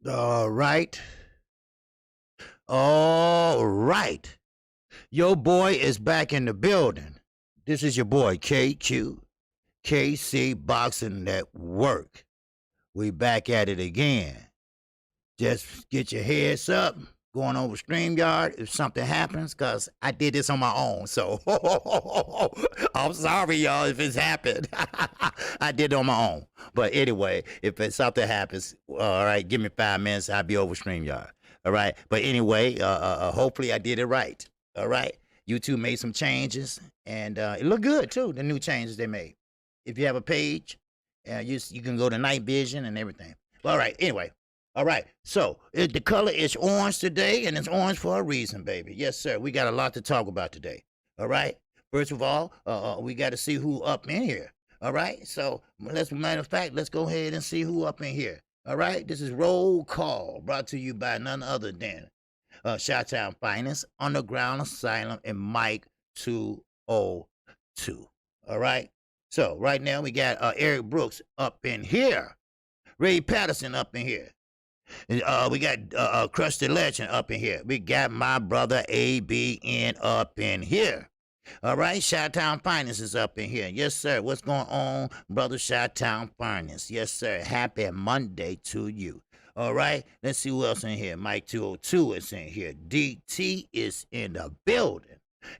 All right. All right. Your boy is back in the building. This is your boy KQKC Boxing Network. We back at it again. Just get your heads up. Going over StreamYard if something happens, because I did this on my own. So I'm sorry, y'all, if it's happened. I did it on my own. But anyway, if something happens, all right, give me 5 minutes. I'll be over StreamYard. All right. But anyway, hopefully I did it right. All right. YouTube made some changes, and it looked good, too, the new changes they made. If you have a page, you can go to night vision and everything. All right. Anyway. All right, so the color is orange today, and it's orange for a reason, baby. Yes, sir. We got a lot to talk about today. All right. First of all, we got to see who up in here. All right. So matter of fact, let's go ahead and see who up in here. All right. This is Roll Call, brought to you by none other than Chi-Town Finest, Underground Asylum, and Mike 202. All right. So right now we got Eric Brooks up in here, Ray Patterson up in here. We got Crush the Legend up in here. We got my brother ABN up in here. All right, Chi-Town Finance is up in here. Yes, sir. What's going on, brother Chi-Town Finance? Yes, sir. Happy Monday to you. All right, let's see who else in here. Mike 202 is in here. DT is in the building.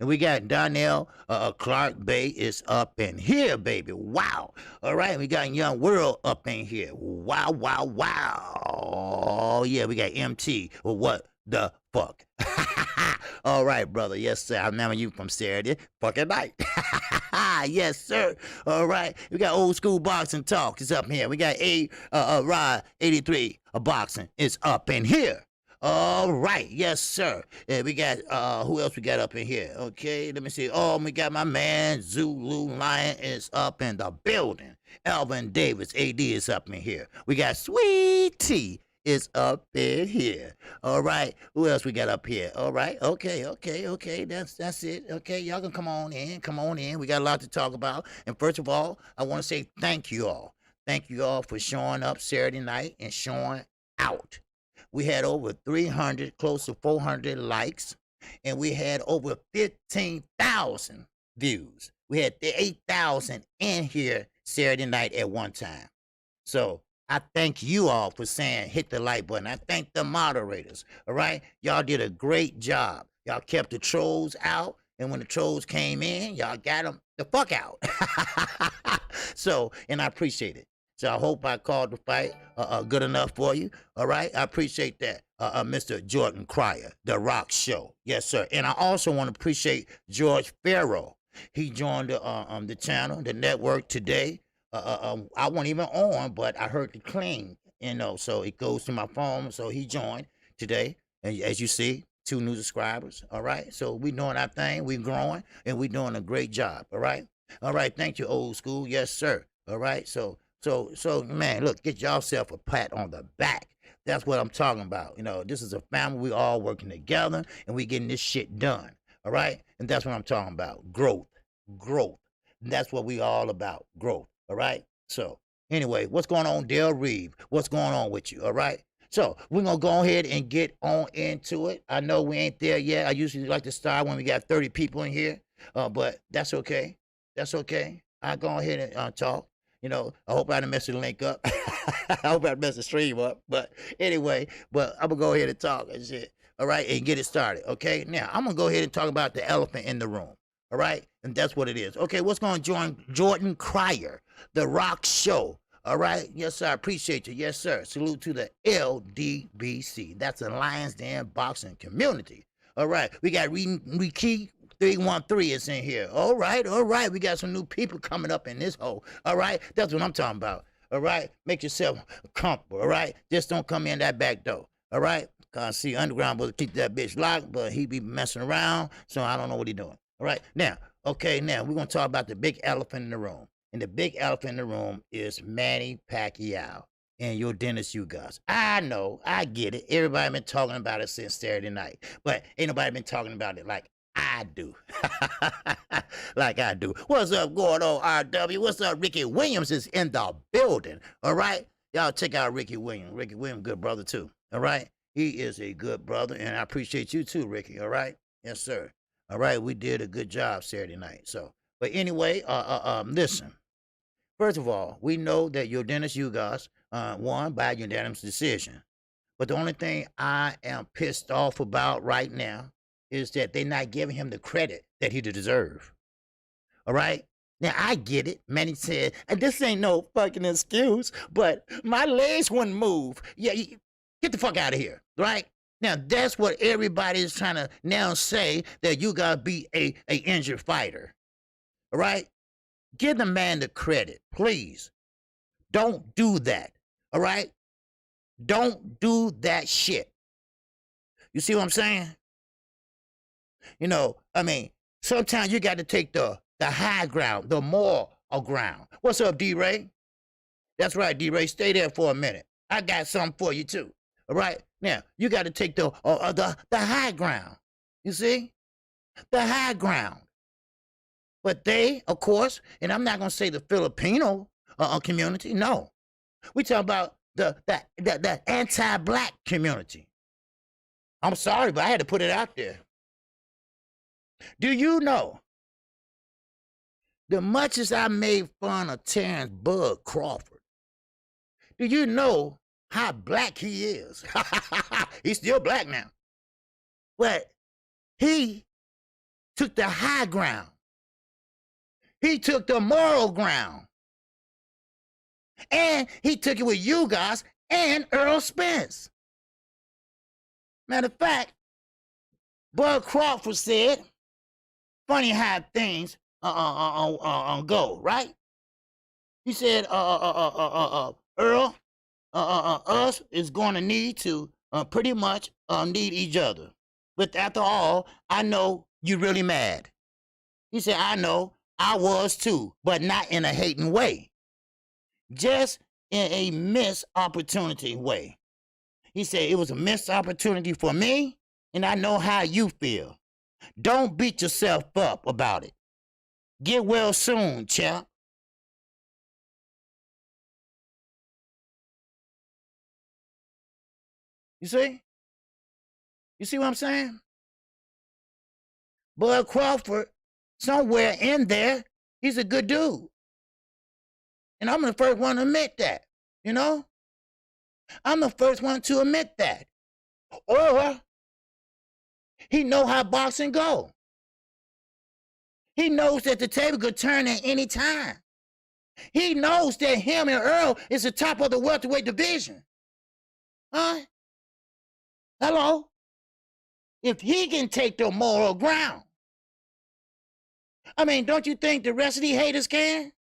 And we got Donnell Clark Bay is up in here, baby. Wow. All right, we got Young World up in here. Wow, wow, wow. Oh, yeah, we got MT. Well, what the fuck? All right, brother. Yes, sir. I remember you from Saturday fucking night. Yes, sir. All right. We got Old School Boxing Talk. It's up here. We got Rod 83 Boxing. It's up in here. All right, yes, sir. Yeah, we got who else we got up in here? Okay, let me see. Oh, we got my man Zulu Lion is up in the building. Alvin Davis, AD is up in here. We got Sweet Tea is up in here. All right, who else we got up here? All right, okay. That's it. Okay, y'all can come on in. We got a lot to talk about. And first of all, I want to say thank you all. Thank you all for showing up Saturday night and showing out. We had over 300, close to 400 likes, and we had over 15,000 views. We had 8,000 in here Saturday night at one time. So I thank you all for saying hit the like button. I thank the moderators, all right? Y'all did a great job. Y'all kept the trolls out, and when the trolls came in, y'all got them the fuck out. So, and I appreciate it. So I hope I called the fight good enough for you. All right, I appreciate that, Mr. Jordan Cryer, The Rock Show. Yes, sir. And I also want to appreciate George Farrell. He joined the channel, the network today. I wasn't even on, but I heard the cling, so it goes to my phone. So he joined today, and as you see, 2 new subscribers. All right, so we doing our thing, we growing, and we doing a great job. All right, thank you, Old School. Yes, sir. All right, so man, look, get yourself a pat on the back. That's what I'm talking about. This is a family. We all working together, and we getting this shit done. All right, and that's what I'm talking about. Growth. And that's what we all about. Growth. All right. So anyway, what's going on, Dale Reeve? What's going on with you? All right. So we're gonna go ahead and get on into it. I know we ain't there yet. I usually like to start when we got 30 people in here, but that's okay. I'll go ahead and talk. I hope I didn't mess the link up. I hope I didn't mess the stream up. But anyway, I'm going to go ahead and talk and shit. All right, and get it started. Okay, now I'm going to go ahead and talk about the elephant in the room. All right, and that's what it is. Okay, what's going on, Jordan Cryer, The Rock Show. All right, yes, sir, I appreciate you. Yes, sir. Salute to the LDBC. That's the Lions Den Boxing Community. All right, we got Ricky 313 is in here. All right. We got some new people coming up in this hole. All right. That's what I'm talking about. All right. Make yourself comfortable. All right. Just don't come in that back door. All right. Cause see, Underground will keep that bitch locked, but he be messing around. So I don't know what he doing. All right. Now, we're going to talk about the big elephant in the room. And the big elephant in the room is Manny Pacquiao and your Dennis Ugas. I know. I get it. Everybody been talking about it since Saturday night, but ain't nobody been talking about it like I do. Like I do. What's up going on, RW? What's up? Ricky Williams is in the building. All right. Y'all check out Ricky Williams. Ricky Williams, good brother too. All right? He is a good brother, and I appreciate you too, Ricky. All right? Yes, sir. All right, we did a good job Saturday night. So, but anyway, listen. First of all, we know that your Dennis Ugas won by unanimous decision. But the only thing I am pissed off about right now is that they're not giving him the credit that he deserves. All right? Now, I get it. Manny said, and this ain't no fucking excuse, but my legs wouldn't move. Yeah, get the fuck out of here, right? Now, that's what everybody is trying to now say, that you got to be a injured fighter. All right? Give the man the credit, please. Don't do that, all right? Don't do that shit. You see what I'm saying? You know, I mean, sometimes you got to take the high ground, the moral ground. What's up, D-Ray? That's right, D-Ray. Stay there for a minute. I got something for you, too. All right? Now, you got to take the high ground. You see? The high ground. But they, of course, and I'm not going to say the Filipino community, no. We talk about the anti-black community. I'm sorry, but I had to put it out there. Do you know, the much as I made fun of Terrence Bud Crawford, do you know how black he is? He's still black now. But he took the high ground. He took the moral ground. And he took it with you guys and Earl Spence. Matter of fact, Bud Crawford said, funny how things go, right? He said, Earl, us is going to need to pretty much need each other. But after all, I know you really mad. He said, I know, I was too, but not in a hating way. Just in a missed opportunity way. He said, it was a missed opportunity for me, and I know how you feel. Don't beat yourself up about it. Get well soon, champ. You see? You see what I'm saying? Bud Crawford, somewhere in there, he's a good dude. And I'm the first one to admit that, you know? I'm the first one to admit that. Or he know how boxing go. He knows that the table could turn at any time. He knows that him and Earl is the top of the welterweight division. Huh? Hello? If he can take the moral ground, I mean, don't you think the rest of these haters can?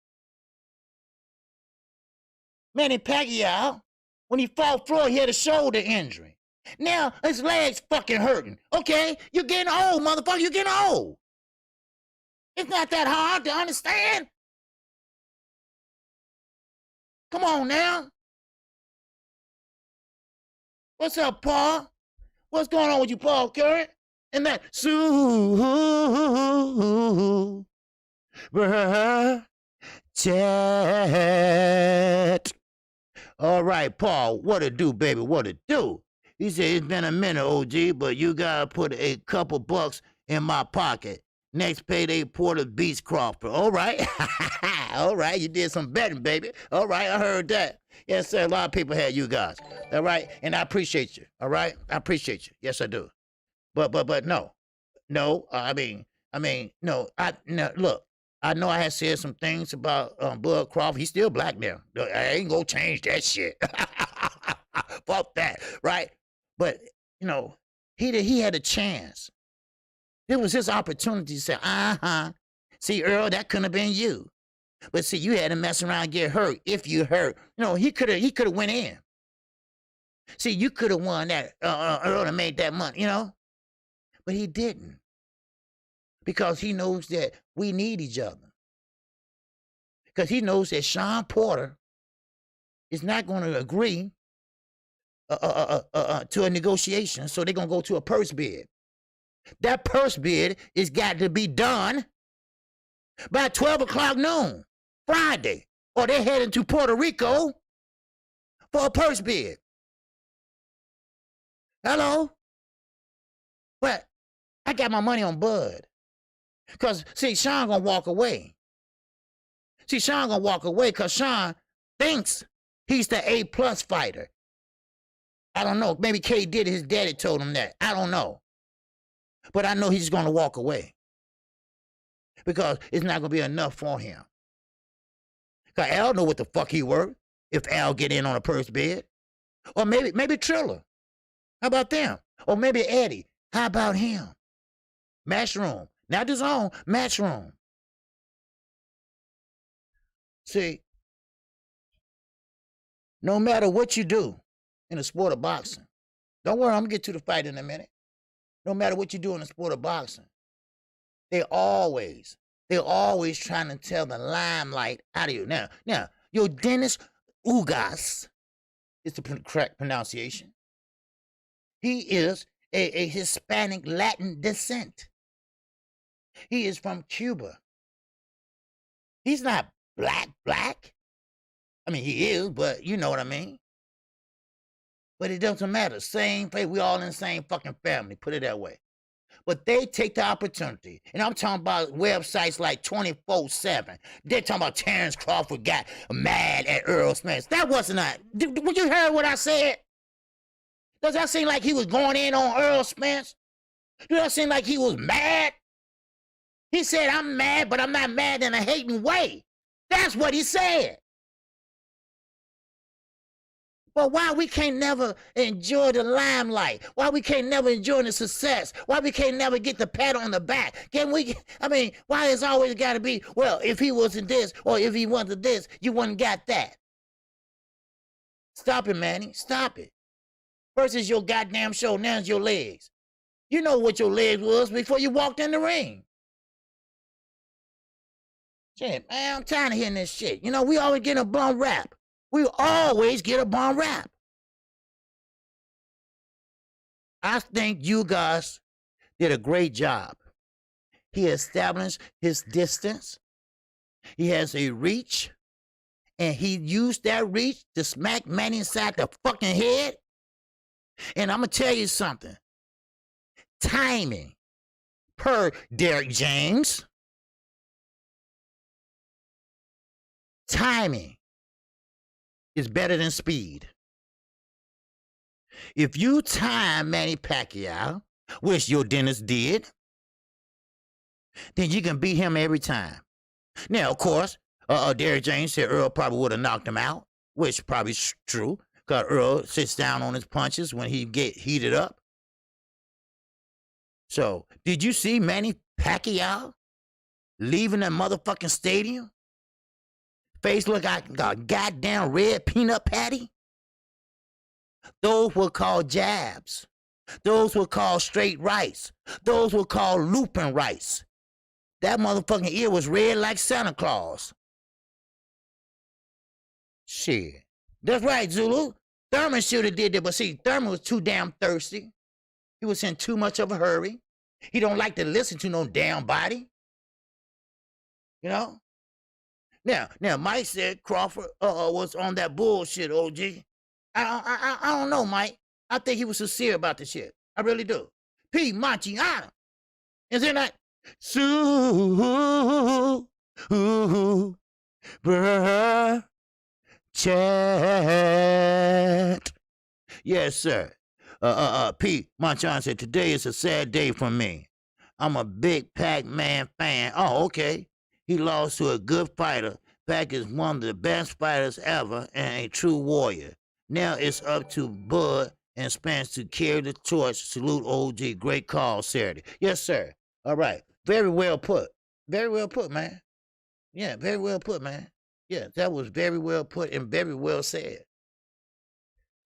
Manny Pacquaio, when he fought Floyd, he had a shoulder injury. Now his legs fucking hurting. Okay, you're getting old, motherfucker. You're getting old. It's not that hard to understand. Come on now. What's up, Paul? What's going on with you, Paul Curry? And that chat. All right, Paul, what it do, baby? What it do? He said, it's been a minute, OG, but you gotta put a couple bucks in my pocket. Next payday, Porter beats Crawford. All right. All right, you did some betting, baby. All right, I heard that. Yes, sir, a lot of people had you guys. All right, and I appreciate you. All right, I appreciate you. Yes, I do. But no. No, no, look. I know I had said some things about Bud Crawford. He's still black now. I ain't gonna change that shit. Fuck that, right? But, you know, he had a chance. It was his opportunity to say, see, Earl, that couldn't have been you. But see, you had to mess around and get hurt if you hurt. You know, he could have went in. See, you could have won that, Earl, and made that money, you know? But he didn't. Because he knows that we need each other. Because he knows that Sean Porter is not going to agree to a negotiation, so they're going to go to a purse bid. That purse bid is got to be done by 12 o'clock noon, Friday, or they're heading to Puerto Rico for a purse bid. Hello? Well, I got my money on Bud. Because, see, Sean gonna walk away. See, Sean gonna walk away because Sean thinks he's the A+ fighter. I don't know. Maybe K did. His daddy told him that. I don't know. But I know he's gonna walk away. Because it's not gonna be enough for him. Because Al know what the fuck he worth if Al get in on a purse bid. Or maybe Triller. How about them? Or maybe Eddie. How about him? Matchroom. Not his own, Matchroom. See, no matter what you do in the sport of boxing, don't worry, I'm going to get to the fight in a minute. No matter what you do in the sport of boxing, they're always trying to tell the limelight out of you. Now, your Dennis Ugas is the correct pronunciation. He is a Hispanic Latin descent. He is from Cuba. He's not black. I mean, he is, but you know what I mean. But it doesn't matter. Same place. We all in the same fucking family. Put it that way. But they take the opportunity. And I'm talking about websites like 24/7. They're talking about Terrence Crawford got mad at Earl Spence. That wasn't a... Would you hear what I said? Does that seem like he was going in on Earl Spence? Does that seem like he was mad? He said, I'm mad, but I'm not mad in a hating way. That's what he said. But why we can't never enjoy the limelight? Why we can't never enjoy the success? Why we can't never get the pat on the back? Why it's always got to be, well, if he wasn't this, or if he wasn't this, you wouldn't got that. Stop it, Manny. Stop it. First is your goddamn show, now it's your legs. You know what your legs was before you walked in the ring. Shit, man, I'm tired of hearing this shit. You know, we always get a bum rap. We always get a bum rap. I think you guys did a great job. He established his distance. He has a reach. And he used that reach to smack Manny inside the fucking head. And I'm going to tell you something. Timing, per Derek James, timing is better than speed. If you time Manny Pacquiao, which your Dennis did, then you can beat him every time. Now, of course, Derek James said Earl probably would have knocked him out, which probably is true, because Earl sits down on his punches when he get heated up. So, did you see Manny Pacquiao leaving that motherfucking stadium? Face look like a goddamn red peanut patty? Those were called jabs. Those were called straight rights. Those were called looping rights. That motherfucking ear was red like Santa Claus. Shit. That's right, Zulu. Thurman should have did that, but see, Thurman was too damn thirsty. He was in too much of a hurry. He don't like to listen to no damn body. You know? Now, Mike said Crawford was on that bullshit, OG. I don't know, Mike. I think he was sincere about the shit. I really do. P. Montiana. Is it not? Chat. Yes, sir. Pete Montiana said, today is a sad day for me. I'm a big Pac-Man fan. Oh, okay. He lost to a good fighter. Pac is one of the best fighters ever and a true warrior. Now it's up to Bud and Spence to carry the torch. Salute OG. Great call Saturday. Yes, sir. All right. Very well put. Very well put, man. Yeah, very well put, man. Yeah, that was very well put and very well said.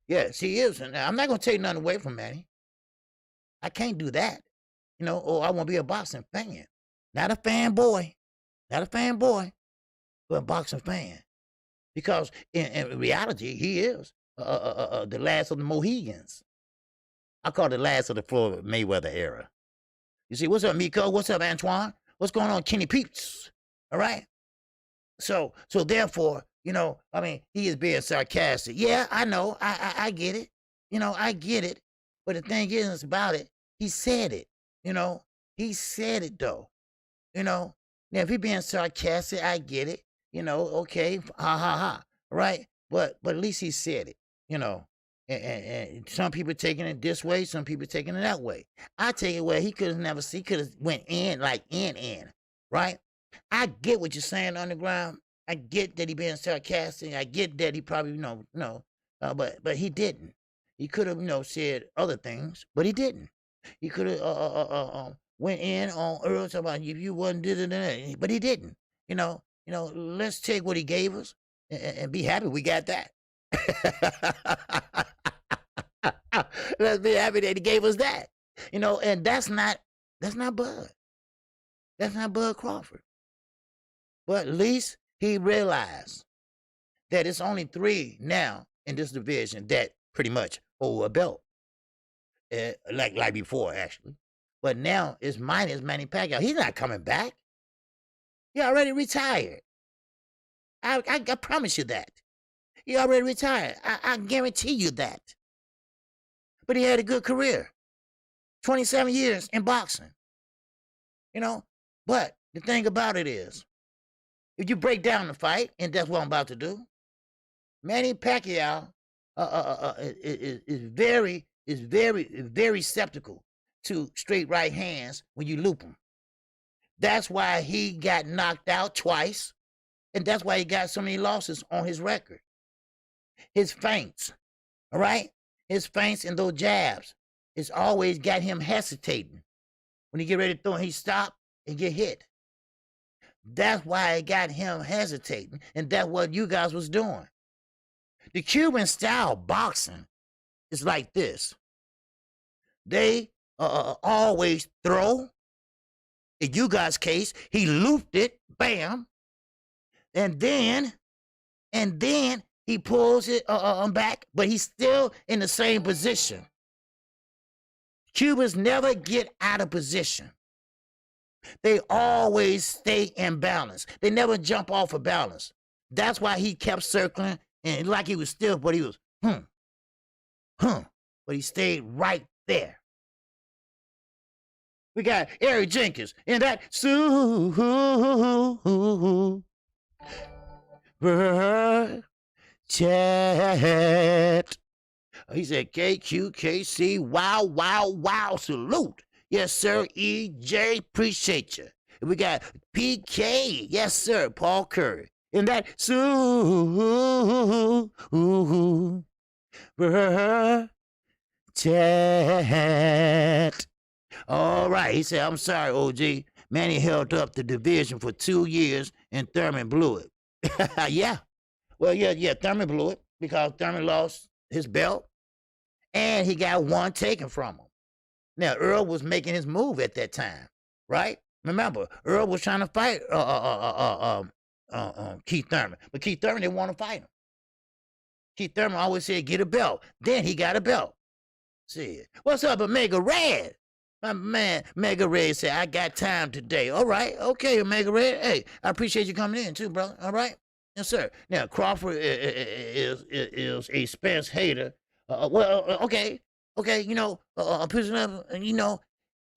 Yes, he is. And I'm not going to take nothing away from Manny. I can't do that. You know, I want to be a boxing fan. Not a fanboy. Not a fanboy, but a boxing fan. Because in reality, he is the last of the Mohegans. I call it the last of the Floyd Mayweather era. You see, what's up, Miko? What's up, Antoine? What's going on, Kenny Peeps? All right? So therefore, I mean, he is being sarcastic. Yeah, I know. I get it. I get it. But the thing is about it, he said it. He said it though. Now if he being sarcastic, I get it. Okay, ha ha ha. Right? But at least he said it. You know. And some people taking it this way, some people taking it that way. I take it where he could have never seen, could have went in like in, right? I get what you're saying, Underground. I get that he being sarcastic. I get that he probably, but he didn't. He could have, said other things, but he didn't. He could have went in on Earl talking about if you wasn't did it, but he didn't. Let's take what he gave us and be happy we got that. Let's be happy that he gave us that. And that's not Bud. That's not Bud Crawford. But at least he realized that it's only 3 now in this division that pretty much hold a belt. Like before, actually. But now it's minus Manny Pacquiao. He's not coming back. He already retired. I promise you that. He already retired. I guarantee you that. But he had a good career. 27 years in boxing. But the thing about it is, if you break down the fight, and that's what I'm about to do, Manny Pacquiao is very skeptical to straight right hands when you loop him. That's why he got knocked out twice, and that's why he got so many losses on his record. His feints, all right? His feints and those jabs, it's always got him hesitating. When he get ready to throw, he stop and get hit. That's why it got him hesitating, and that's what you guys was doing. The Cuban style boxing is like this. They always throw. In you guys' case, he looped it, bam, and then he pulls it back, but he's still in the same position. Cubans never get out of position. They always stay in balance. They never jump off of balance. That's why he kept circling, and like he was still, but he was, but he stayed right there. We got Eric Jenkins in that chat. He said, KQKC, wow, salute. Yes, sir, EJ, appreciate you. We got PK, yes, sir, Paul Curry. In that chat. All right, he said, I'm sorry, OG. Manny held up the division for 2 years, and Thurman blew it. Yeah. Well, yeah, Thurman blew it because Thurman lost his belt, and he got one taken from him. Now, Earl was making his move at that time, right? Remember, Earl was trying to fight Keith Thurman, but Keith Thurman didn't want to fight him. Keith Thurman always said, get a belt. Then he got a belt. See, what's up, Omega Red? My man, Mega Red said, I got time today. All right, okay, Mega Red. Hey, I appreciate you coming in too, brother. All right? Yes, sir. Now, Crawford is a Spence hater. Okay, I'm pushing up, and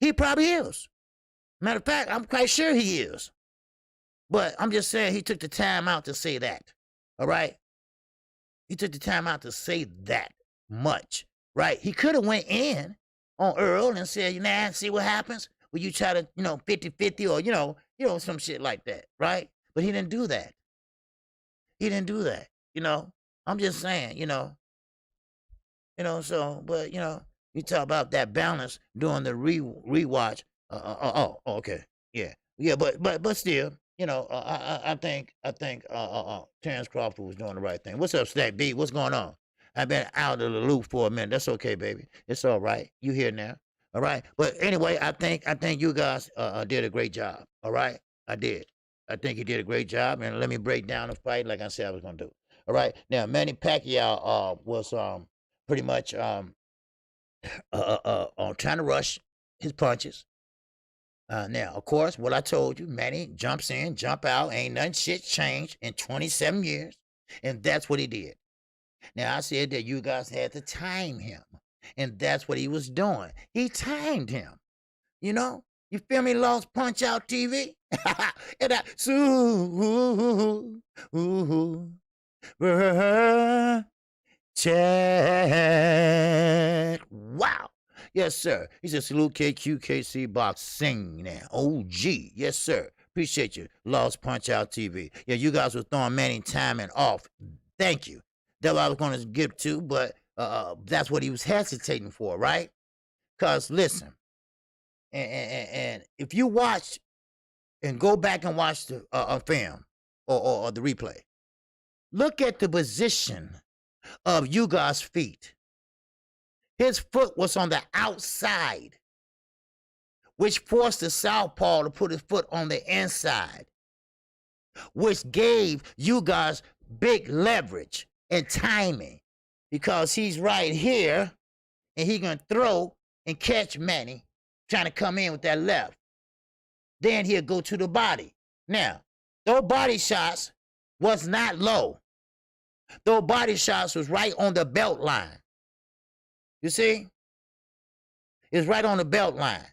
he probably is. Matter of fact, I'm quite sure he is. But I'm just saying he took the time out to say that. All right? He took the time out to say that much, right? He could have went in on Earl and said, see what happens when you try to, 50-50 or, some shit like that, right? But he didn't do that. He didn't do that, I'm just saying, but, you talk about that balance during the rewatch. Okay. Yeah, but still, I think Terrence Crawford was doing the right thing. What's up, Stack B? What's going on? I've been out of the loop for a minute. That's okay, baby. It's all right. You here now. All right. But anyway, I think you guys did a great job. All right. I did. I think you did a great job. And let me break down the fight like I said I was gonna do. All right. Now, Manny Pacquiao was pretty much trying to rush his punches. Now, of course, what I told you, Manny jumps in, jump out. Ain't nothing shit changed in 27 years. And that's what he did. Now, I said that you guys had to time him. And that's what he was doing. He timed him. You know? You feel me? Lost Punch Out TV? And I, Chad. Wow. Yes, sir. He said, salute KQKC boxing now. OG. Yes, sir. Appreciate you. Lost Punch Out TV. Yeah, you guys were throwing Manny timing off. Thank you. That's what I was going to give to, but that's what he was hesitating for, right? Because, listen, and if you watch and go back and watch the film or the replay, look at the position of Ugas' feet. His foot was on the outside, which forced the southpaw to put his foot on the inside, which gave Ugas big leverage and timing, because he's right here and he can throw and catch Manny trying to come in with that left. Then he'll go to the body. Now, those body shots was not low. Those body shots was right on the belt line. You see? It's right on the belt line.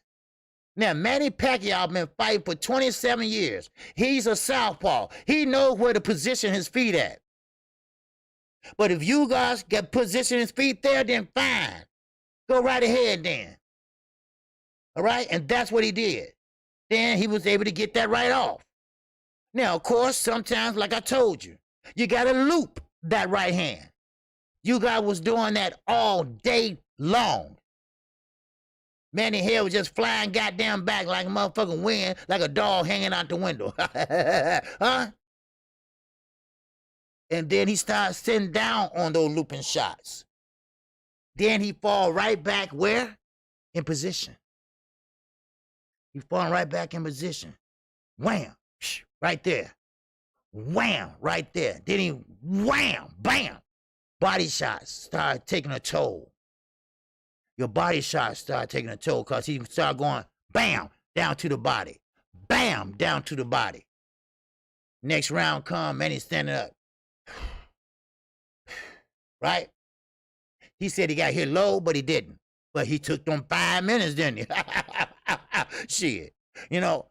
Now, Manny Pacquiao been fighting for 27 years. He's a southpaw. He knows where to position his feet at. But if you guys get position his feet there, then fine. Go right ahead then. All right? And that's what he did. Then he was able to get that right off. Now, of course, sometimes, like I told you, you got to loop that right hand. You guys was doing that all day long. Manny hair was just flying goddamn back like a motherfucking wind, like a dog hanging out the window. Huh? And then he starts sitting down on those looping shots. Then he fall right back where? In position. He falling right back in position. Wham, right there. Wham, right there. Then he wham, bam. Body shots start taking a toll. Your body shots start taking a toll because he start going bam, down to the body. Bam, down to the body. Next round come, man, he's standing up. Right? He said he got hit low, but he didn't. But he took them 5 minutes, didn't he? Shit. You know,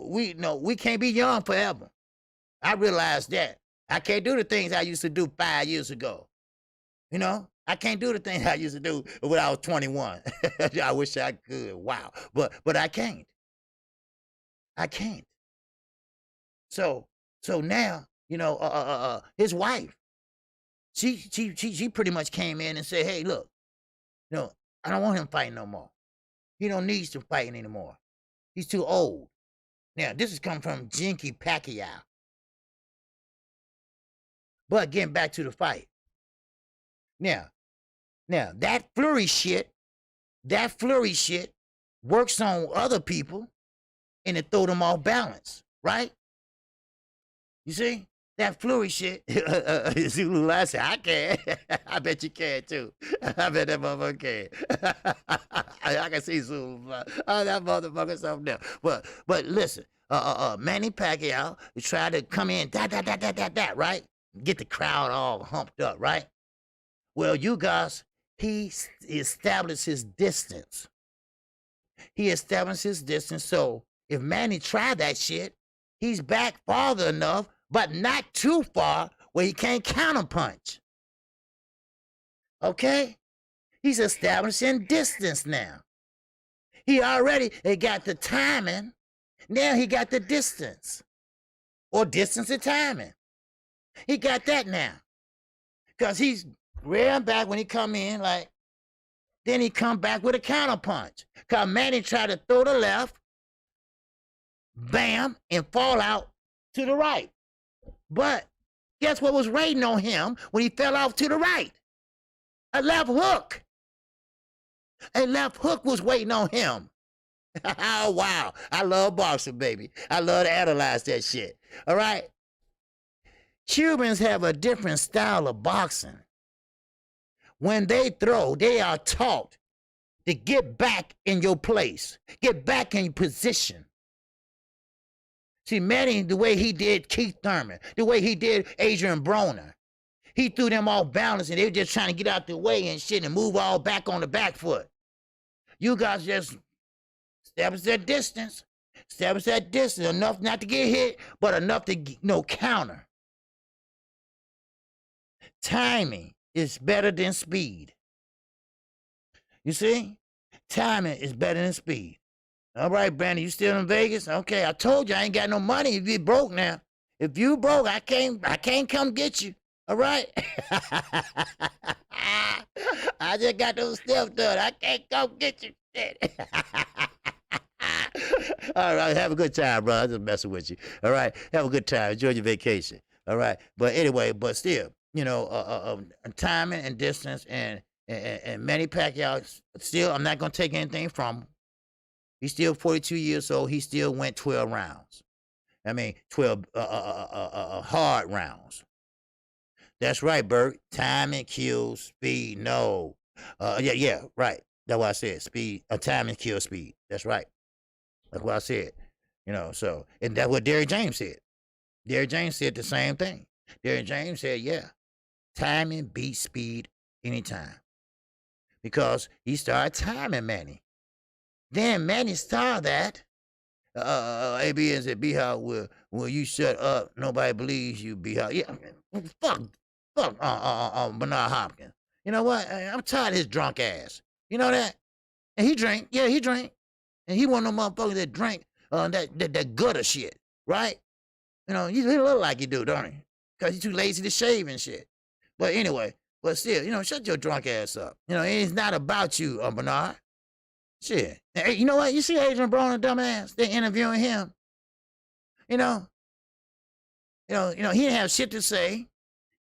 we can't be young forever. I realized that. I can't do the things I used to do 5 years ago. You know, I can't do the things I used to do when I was 21. I wish I could. Wow. But I can't. I can't. So now, you know, his wife, she pretty much came in and said, hey, look, you know, I don't want him fighting no more. He don't need to fight anymore. He's too old. Now, this is coming from Jinky Pacquiao. But getting back to the fight. Now, that flurry shit works on other people and it throw them off balance, right? You see? That flurry shit. Zulu, I said, I can. I bet you can too. I bet that motherfucker can. I can see Zulu. Oh, that motherfucker something else. But listen, Manny Pacquiao tried to come in, that, right? Get the crowd all humped up, right? Well, you guys, he established his distance. He established his distance. So if Manny tried that shit, he's back farther enough, but not too far where he can't counterpunch. Okay? He's establishing distance now. He already got the timing. Now he got the distance. Or distance and timing. He got that now. Because he's rearing back when he come in, like, then he come back with a counterpunch. Because Manny tried to throw the left, bam, and fall out to the right. But guess what was waiting on him when he fell off to the right? A left hook. A left hook was waiting on him. Oh, wow. I love boxing, baby. I love to analyze that shit. All right? Cubans have a different style of boxing. When they throw, they are taught to get back in your place. Get back in your position. See, Manny, the way he did Keith Thurman, the way he did Adrian Broner, he threw them off balance and they were just trying to get out the way and shit and move all back on the back foot. You guys just establish that distance. Establish that distance enough not to get hit, but enough to counter. Timing is better than speed. You see? Timing is better than speed. All right, Brandon, you still in Vegas? Okay, I told you I ain't got no money. If you broke now, if you broke, I can't come get you. All right? I just got those steps done. I can't come get you. Shit. All right, have a good time, bro. I'm just messing with you. All right, have a good time. Enjoy your vacation. All right, but anyway, but still, timing and distance and Manny Pacquiao, still, I'm not going to take anything from him. He's still 42 years old. He still went 12 rounds. I mean, 12 hard rounds. That's right, Bert. Timing kills speed. No. Yeah, right. That's what I said. Speed. Timing kills speed. That's right. That's what I said. So, and that's what Derrick James said. Derrick James said the same thing. Derrick James said, yeah, timing beats speed anytime. Because he started timing Manny. Then Manny saw that. AB and said, B-How, will you shut up? Nobody believes you, B-How. Yeah, fuck, Bernard Hopkins. You know what? I'm tired of his drunk ass. You know that? And he drank. Yeah, he drank. And he one of them motherfuckers that drank that gutter shit, right? He look like he do, don't he? Because he's too lazy to shave and shit. But anyway, but still, shut your drunk ass up. It's not about you, Bernard. Shit. Hey, you know what? You see Adrian Broner, dumbass? They're interviewing him. He didn't have shit to say.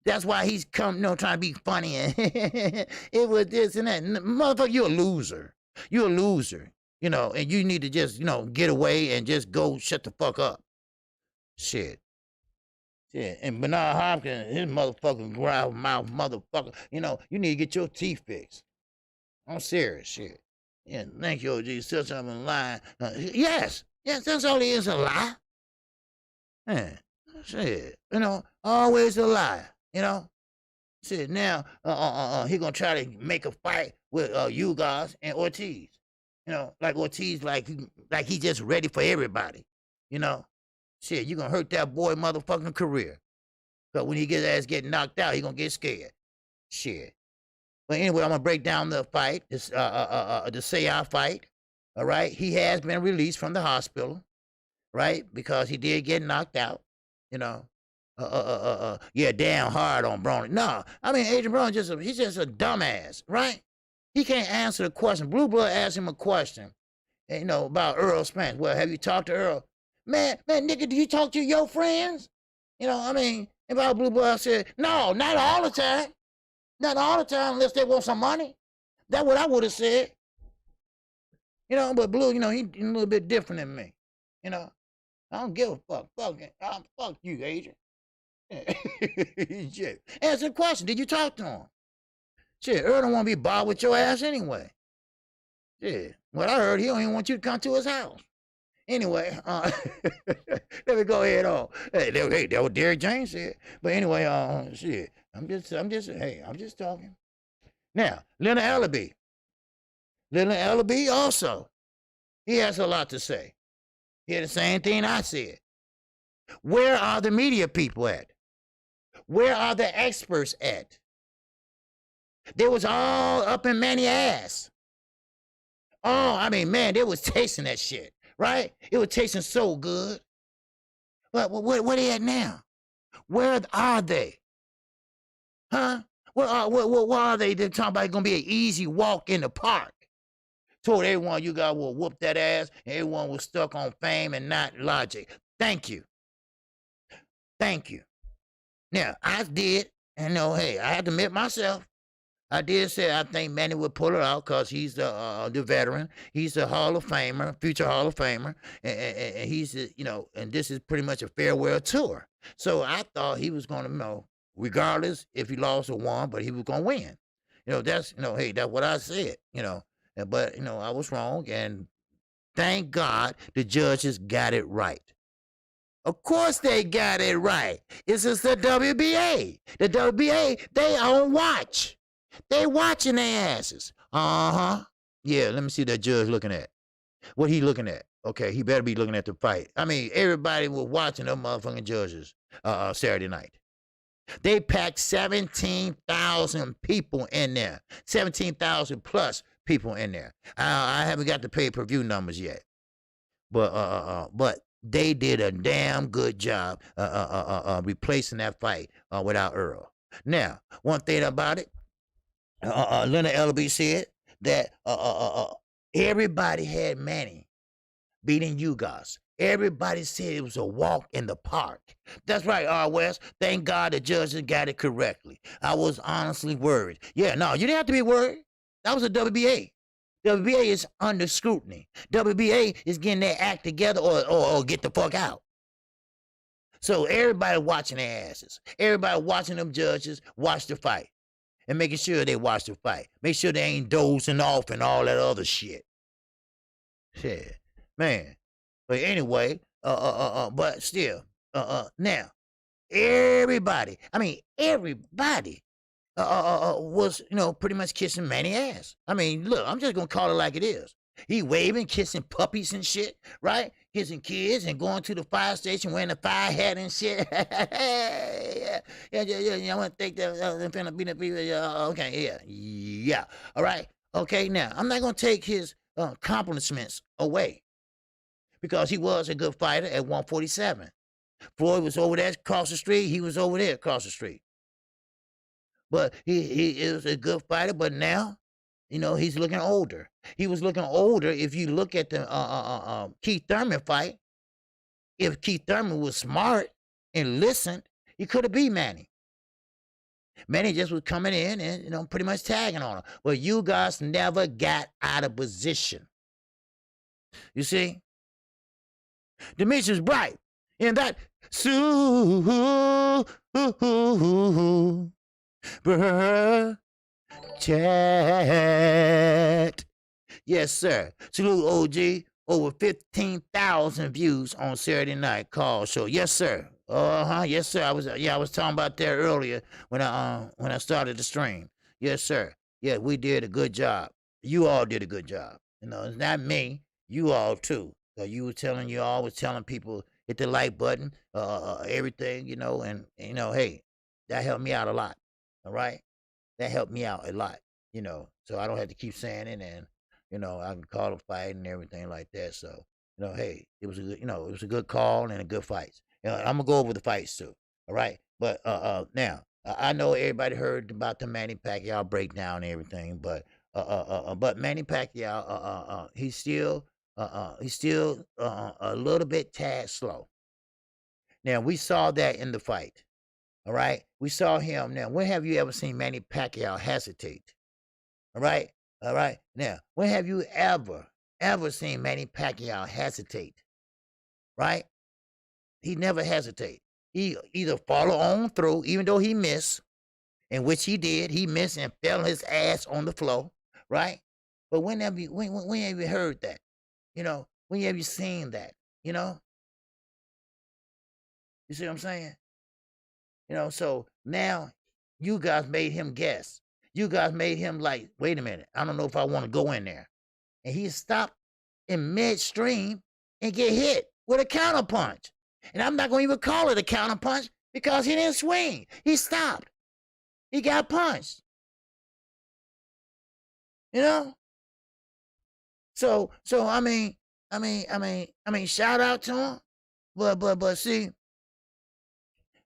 That's why he's come, trying to be funny and it was this and that. Motherfucker, you're a loser. You're a loser. And you need to just, get away and just go shut the fuck up. Shit. And Bernard Hopkins, his motherfucking growl mouth motherfucker, you need to get your teeth fixed. I'm serious, shit. Yeah, thank you, OG. Still something lying. Yes, that's all he is, a lie. Man, shit, always a lie, Shit, now, he gonna try to make a fight with Ugas and Ortiz. Like Ortiz, like he just ready for everybody, Shit, you gonna hurt that boy motherfucking career. Because when he gets ass getting knocked out, he gonna get scared. Shit. But anyway, I'm gonna break down the fight, the Sayar fight. All right, he has been released from the hospital, right? Because he did get knocked out. Yeah, damn hard on Broner. No, I mean Adrian Broner he's just a dumbass, right? He can't answer the question. Blue Blood asked him a question, about Earl Spence. Well, have you talked to Earl? Man, nigga, do you talk to your friends? About Blue Blood said, no, not all the time. Not all the time unless they want some money. That's what I would have said. But Blue, he's a little bit different than me. I don't give a fuck. Fuck you, Adrian. Shit. Answer the question. Did you talk to him? Shit, Earl don't want to be bothered with your ass anyway. Shit. What I heard, he don't even want you to come to his house. Anyway, let me go ahead on. Hey, that what Derrick James said. But anyway, shit. I'm just talking. Now, Leonard Ellaby. Leonard Ellaby also. He has a lot to say. He had the same thing I said. Where are the media people at? Where are the experts at? They was all up in Manny's ass. Oh, I mean, man, they was tasting that shit, right? It was tasting so good. But where they at now? Where are they? Huh? Where are they? They're talking about it's going to be an easy walk in the park. Told everyone you guys will whoop that ass, and everyone was stuck on fame and not logic. Thank you. Thank you. Now, I did, and hey, I had to admit myself. I did say I think Manny would pull it out because he's the veteran. He's a Hall of Famer, future Hall of Famer, and he's, and this is pretty much a farewell tour. So I thought he was going to, regardless if he lost or won, but he was going to win. That's, hey, that's what I said, But, I was wrong, and thank God the judges got it right. Of course they got it right. It's just the WBA. The WBA, they on watch. They watching their asses. Uh-huh. Yeah, let me see that judge looking at. What he looking at? Okay, he better be looking at the fight. I mean, everybody was watching them motherfucking judges Saturday night. They packed 17,000 people in there. 17,000 plus people in there. I haven't got the pay-per-view numbers yet. But they did a damn good job replacing that fight without Earl. Now, one thing about it, Leonard Ellerby said that everybody had Manny beating Ugas. Everybody said it was a walk in the park. That's right, R. West. Thank God the judges got it correctly. I was honestly worried. Yeah, no, you didn't have to be worried. That was a WBA. WBA is under scrutiny. WBA is getting their act together or get the fuck out. So everybody watching their asses. Everybody watching them judges watch the fight. And making sure they watch the fight. Make sure they ain't dozing off and all that other shit. Shit. Man. But anyway, but still, now, everybody was, pretty much kissing Manny ass. I mean, look, I'm just gonna call it like it is. He waving, kissing puppies and shit, right? Kissing kids and going to the fire station wearing a fire hat and shit. yeah. I want to think that okay, yeah. All right, okay. Now, I'm not gonna take his compliments away because he was a good fighter at 147. Floyd was over there across the street. He was over there across the street. But he is a good fighter, but now, he's looking older. He was looking older if you look at the Keith Thurman fight. If Keith Thurman was smart and listened, he could have beat Manny. Manny just was coming in and, pretty much tagging on him. Well, you guys never got out of position. You see? Demetrius Bright in that chat. Yes, sir. Salute OG. Over 15,000 views on Saturday night call show. Yes, sir. Yes, sir. I was talking about that earlier when I started the stream. Yes, sir. Yeah, we did a good job. You all did a good job. It's not me. You all too. You always telling people hit the like button, everything, and hey, that helped me out a lot. All right, that helped me out a lot, so I don't have to keep saying it, and I can call a fight and everything like that. So hey, it was a good, it was a good call and a good fight. I'm gonna go over the fights too. All right, but now I know everybody heard about the Manny Pacquiao breakdown and everything, but Manny Pacquiao, he's still a little bit tad slow. Now, we saw that in the fight. All right? We saw him. Now, when have you ever seen Manny Pacquiao hesitate? All right? All right? Now, when have you ever seen Manny Pacquiao hesitate? Right? He never hesitate. He either follow on through, even though he missed, in which he did. He missed and fell his ass on the floor. Right? But when have you heard that? When have you seen that? You see what I'm saying? So now you guys made him guess. You guys made him like, wait a minute, I don't know if I want to go in there. And he stopped in midstream and get hit with a counterpunch. And I'm not going to even call it a counterpunch because he didn't swing. He stopped. He got punched. So I mean, shout out to him. But see,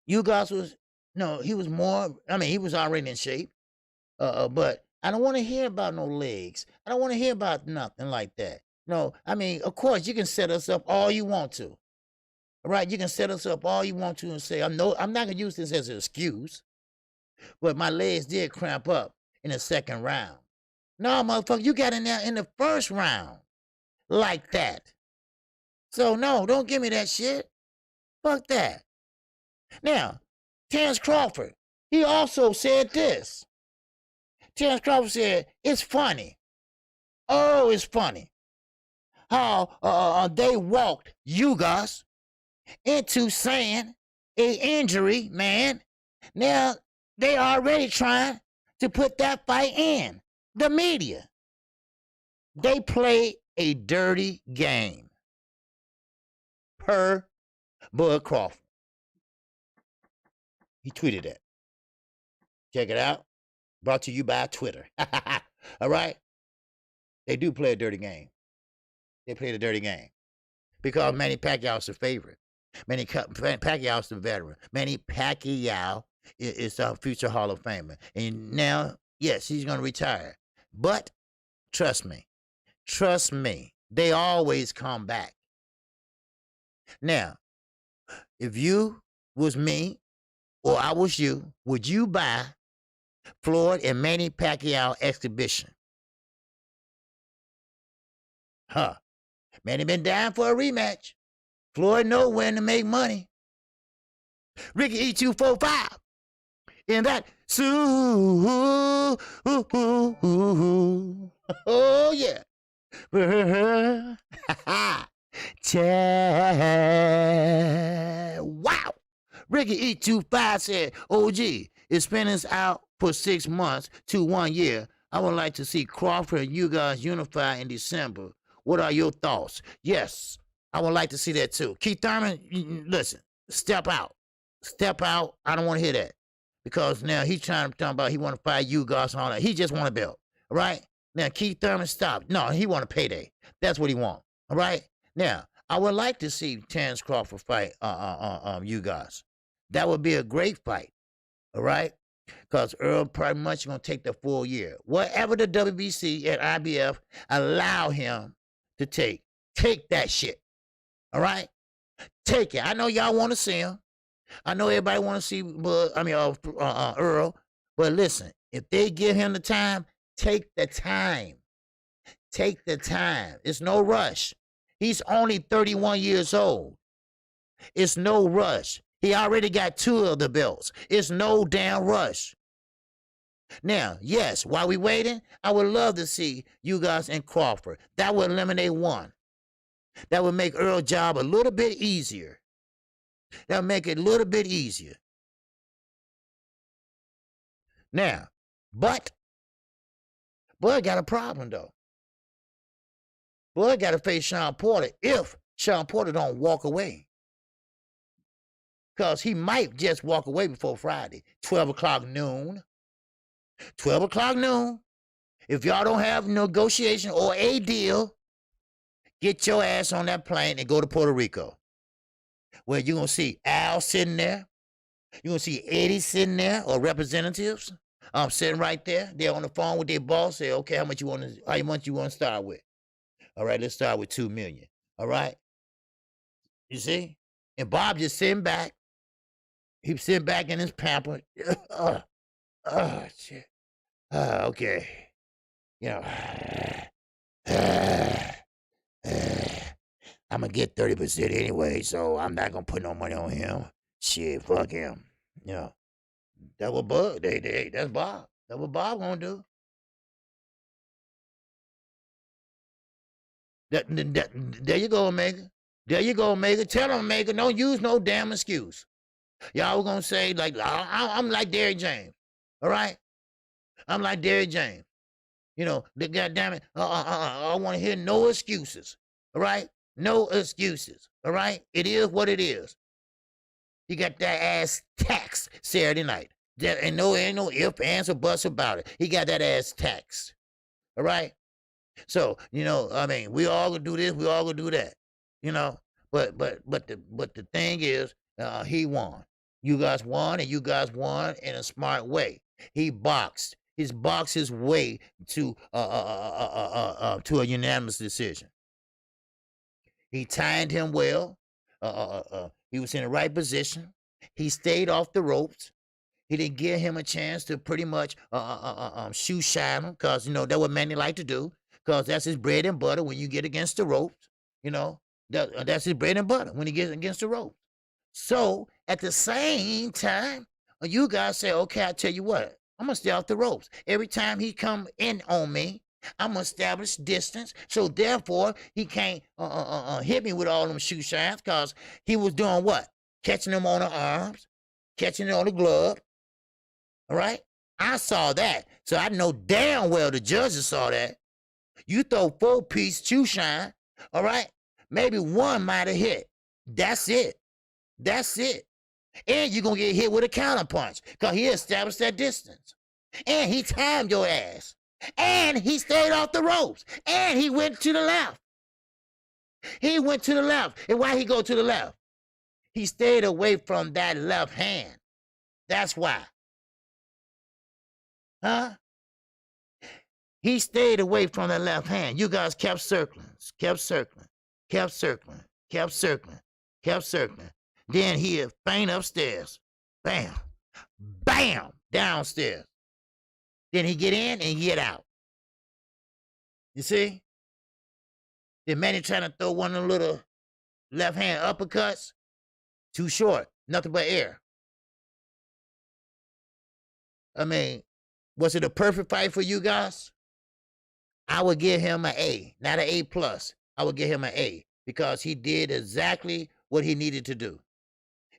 you guys was he was more. He was already in shape. But I don't want to hear about no legs. I don't want to hear about nothing like that. No, of course you can set us up all you want to. All right, you can set us up all you want to and say I'm not gonna use this as an excuse. But my legs did cramp up in the second round. No, motherfucker, you got in there in the first round. Like that. So, no, don't give me that shit. Fuck that. Now, Terrence Crawford, he also said this. Terrence Crawford said, it's funny. Oh, it's funny. How they walked Ugas into saying a injury, man. Now, they already trying to put that fight in. The media. They play a dirty game. Per Bud Crawford. He tweeted that. Check it out. Brought to you by Twitter. All right? They do play a dirty game. They play the dirty game. Because Manny Pacquiao's the favorite. Manny Pacquiao's the veteran. Manny Pacquiao is a future Hall of Famer. And now, yes, he's going to retire. But trust me, they always come back. Now, if you was me or I was you, would you buy Floyd and Manny Pacquiao exhibition? Huh. Manny been down for a rematch. Floyd know when to make money. Ricky E245. In that oh yeah. Wow. Ricky E25 said, OG, is Spinner's out for 6 months to 1 year. I would like to see Crawford and Ugas unify in December. What are your thoughts? Yes, I would like to see that too. Keith Thurman, listen, step out. Step out. I don't want to hear that. Because now he's trying to talk about he want to fight Ugas and all that. He just want a belt. All right? Now, Keith Thurman, stop. No, he want a payday. That's what he want. All right? Now, I would like to see Terrence Crawford fight Ugas. That would be a great fight. All right? Because Earl pretty much going to take the full year. Whatever the WBC and IBF allow him to take that shit. All right? Take it. I know y'all want to see him. I know everybody want to see Earl. But listen, if they give him the time, take the time. Take the time. It's no rush. He's only 31 years old. It's no rush. He already got 2 of the belts. It's no damn rush. Now, yes, while we waiting, I would love to see Ugas and Crawford. That would eliminate 1. That would make Earl's job a little bit easier. That would make it a little bit easier. Now, but Bud got a problem, though. Bud got to face Sean Porter if Sean Porter don't walk away. Because he might just walk away before Friday. 12 o'clock noon. 12 o'clock noon. If y'all don't have negotiation or a deal, get your ass on that plane and go to Puerto Rico. Where you're going to see Al sitting there. You're going to see Eddie sitting there or representatives sitting right there. They're on the phone with their boss. Say, okay, how much you want to start with? All right, let's start with $2 million. All right? You see? And Bob just sitting back. He's sitting back in his pamper. Shit. Okay. You know. I'm going to get 30% anyway, so I'm not going to put no money on him. Shit, fuck him. You know. That's what Bud, that's Bob. That's what Bob going to do. There you go, Omega. There you go, Omega. Tell him, Omega, don't use no damn excuse. Y'all going to say, like, I'm like Derrick James. All right? I'm like Derrick James. You know, the goddamn it, I want to hear no excuses. All right? No excuses. All right? It is what it is. He got that ass taxed Saturday night. There ain't no ifs, ands, or buts about it. He got that ass taxed. All right? So, you know, I mean, we all gonna do this, we all gonna do that. You know? But the thing is, he won. You guys won, and you guys won in a smart way. He boxed. He's boxed his way to a unanimous decision. He timed him well. He was in the right position. He stayed off the ropes. He didn't give him a chance to pretty much shoe shine him, because, you know, that's what Manny like to do, because that's his bread and butter when you get against the ropes. You know, that's his bread and butter when he gets against the ropes. So, at the same time, you guys say, okay, I tell you what, I'm going to stay off the ropes. Every time he come in on me, I'm gonna establish distance, so therefore he can't hit me with all them shoe shines, cause he was doing what? Catching them on the arms, catching it on the glove. All right, I saw that, so I know damn well the judges saw that. You throw 4-piece shoe shine, all right? Maybe one might have hit. That's it. That's it. And you're gonna get hit with a counter punch, cause he established that distance, and he timed your ass. And he stayed off the ropes. And he went to the left. He went to the left. And why he go to the left? He stayed away from that left hand. That's why. Huh? He stayed away from the left hand. You guys kept circling, kept circling, kept circling, kept circling, kept circling. Then he'd faint upstairs. Bam. Bam. Downstairs. Then he get in and get out. You see? Then Manny trying to throw one of them little left hand uppercuts. Too short. Nothing but air. I mean, was it a perfect fight for you guys? I would give him an A, not an A+. I would give him an A because he did exactly what he needed to do.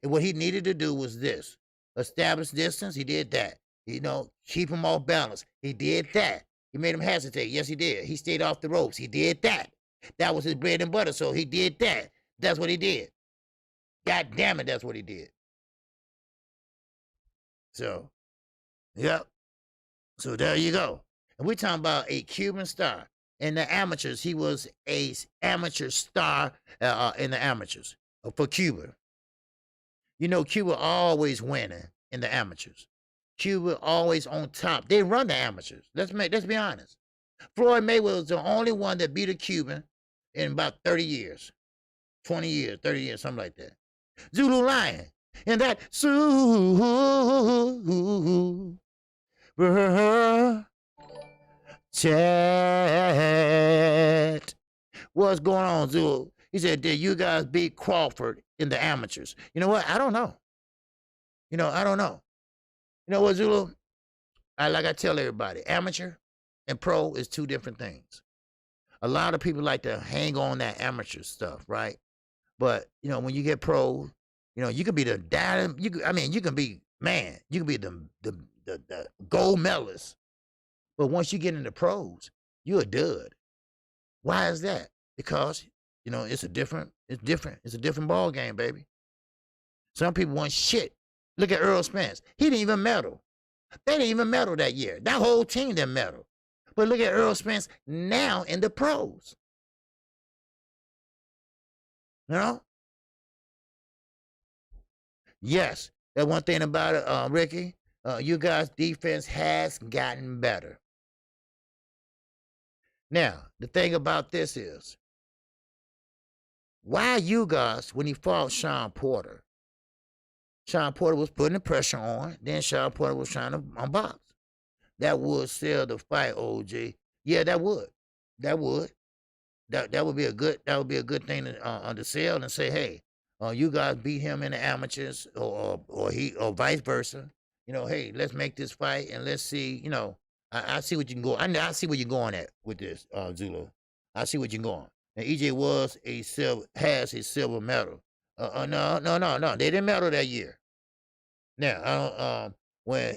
And what he needed to do was this. Establish distance, he did that. You know, keep him off balance. He did that. He made him hesitate. Yes, he did. He stayed off the ropes. He did that. That was his bread and butter, so he did that. That's what he did. God damn it, that's what he did. So, yep. So there you go. And we're talking about a Cuban star. In the amateurs, he was a amateur star in the amateurs for Cuba. You know, Cuba always winning in the amateurs. Cuba always on top. They run the amateurs. Let's be honest. Floyd Mayweather was the only one that beat a Cuban in about 30 years. 20 years, 30 years, something like that. Zulu Lion. And that chat. What's going on, Zulu? He said, did you guys beat Crawford in the amateurs? You know what? I don't know. I don't know. You know what, Zulu? Like I tell everybody, amateur and pro is two different things. A lot of people like to hang on that amateur stuff, right? But, when you get pro, you can be the dad. You can be, man, you can be the gold medalist. But once you get into pros, you're a dud. Why is that? Because, it's different. It's a different ball game, baby. Some people want shit. Look at Earl Spence. He didn't even medal. They didn't even medal that year. That whole team didn't medal. But look at Earl Spence now in the pros. Yes, that one thing about it, Ricky, you guys' defense has gotten better. Now, the thing about this is, why you guys, when he fought Sean Porter was putting the pressure on, then Sean Porter was trying to unbox. That would sell the fight, OG. Yeah, that would. That would be a good thing to sell and say, hey, you guys beat him in the amateurs or vice versa. Hey, let's make this fight and let's see, I see what you can go. I see where you're going at with this, Zulu. I see what you're going. And EJ has a silver medal. No. They didn't medal that year. Now, when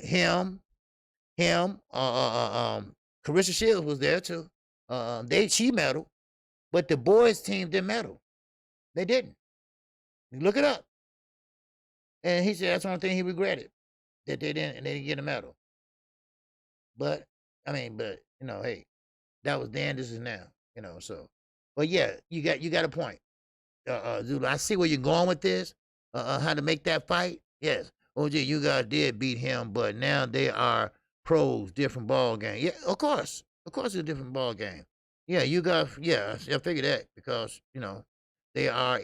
Carissa Shields was there too. She medaled, but the boys team didn't medal. They didn't. You look it up. And he said that's the only thing he regretted, that they didn't get a medal. But hey, that was then, this is now, so. But yeah, you got a point. Zulu, I see where you're going with this. How to make that fight. Yes. OG, you guys did beat him, but now they are pros, different ball game. Yeah, of course. Of course it's a different ball game. Yeah, you guys, I figured that because, they are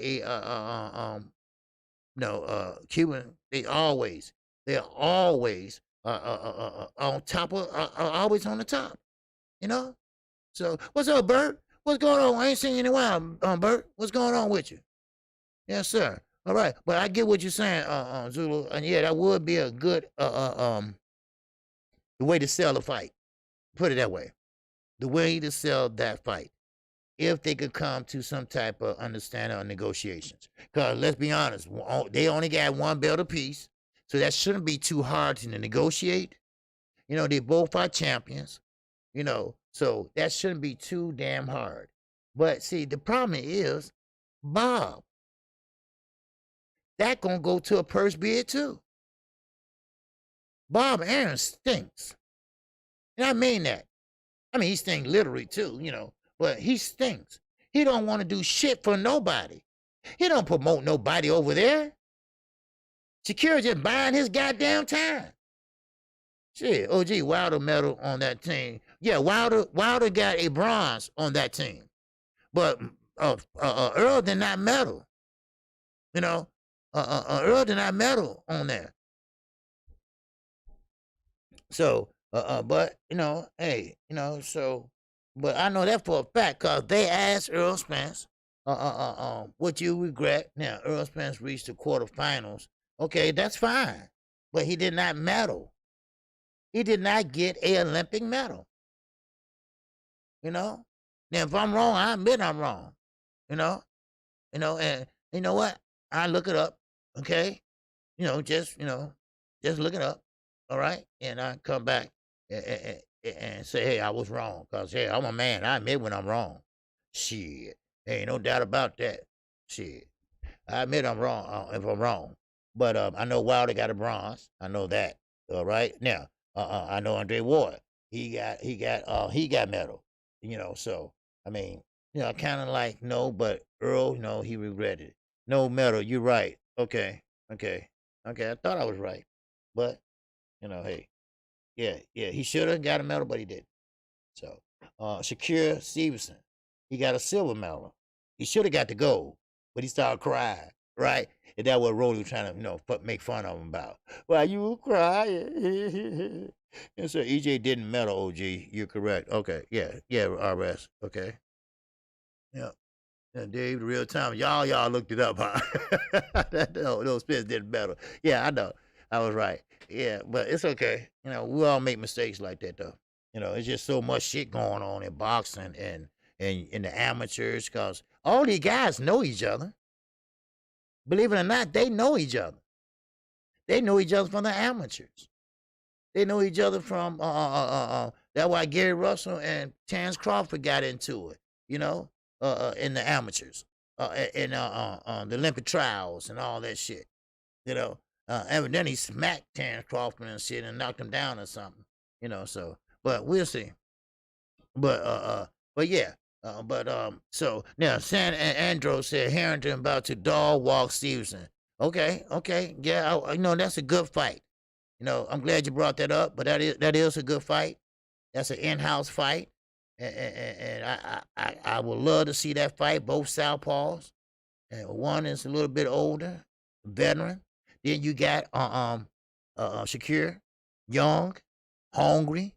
Cuban, they're always on top of, always on the top, So, what's up, Bert? What's going on? I ain't seen you in a while, Bert. What's going on with you? Yes, sir. All right, but I get what you're saying, Zulu, and yeah, that would be a good the way to sell a fight. Put it that way. the way to sell that fight if they could come to some type of understanding or negotiations. Because let's be honest, they only got one belt apiece, so that shouldn't be too hard to negotiate. You know, they both are champions, you know, so that shouldn't be too damn hard. But see, the problem is, Bob, that gonna go to a purse bid too. Bob Aaron stinks. And I mean that. I mean, he stinks literally too, you know, but he stinks. He don't want to do shit for nobody. He don't promote nobody over there. Shakira just buying his goddamn time. Shit, OG Wilder medal on that team. Yeah, Wilder got a bronze on that team. But Earl did not medal. You know, Earl did not medal on there. So, but you know, hey, you know, so, but I know that for a fact because they asked Earl Spence, what you regret? Now, Earl Spence reached the quarterfinals. Okay, that's fine, but he did not medal. He did not get a Olympic medal. You know, now if I'm wrong, I admit I'm wrong. You know, and you know what? I look it up. Okay, just look it up. All right, and I come back and say, hey, I was wrong, cause hey, I'm a man. I admit when I'm wrong. Shit, ain't no doubt about that. Shit, I admit I'm wrong if I'm wrong. But I know Wilder got a bronze. I know that. All right, now I know Andre Ward. He got medal. You know, so I mean, kind of like no, but Earl, he regretted it. No medal. You're right. Okay. I thought I was right, but hey, yeah, he should have got a medal, but he didn't. So, Shakir Stevenson, he got a silver medal. He should have got the gold, but he started crying, right? And that what Rolly was trying to, make fun of him about. Why you crying? And so EJ didn't medal, OG. You're correct. Okay, yeah, RS. Okay, yeah. Dave, real time. Y'all looked it up, huh? Those spins didn't medal. Yeah, I know. I was right. Yeah, but it's okay. We all make mistakes like that, though. It's just so much shit going on in boxing and in the amateurs because all these guys know each other. Believe it or not, they know each other. They know each other from the amateurs. They know each other from that's why Gary Russell and Terrence Crawford got into it. In the amateurs, in the Olympic trials and all that shit. Evidently he smacked Terrence Crawford and shit and knocked him down or something. So but we'll see. But yeah. So now San Andro said Harrington about to dog walk Stevenson. Okay. Yeah, that's a good fight. I'm glad you brought that up, but that is a good fight. That's an in-house fight. And I would love to see that fight, both southpaws. And one is a little bit older, veteran. Then you got Shakir, young, hungry,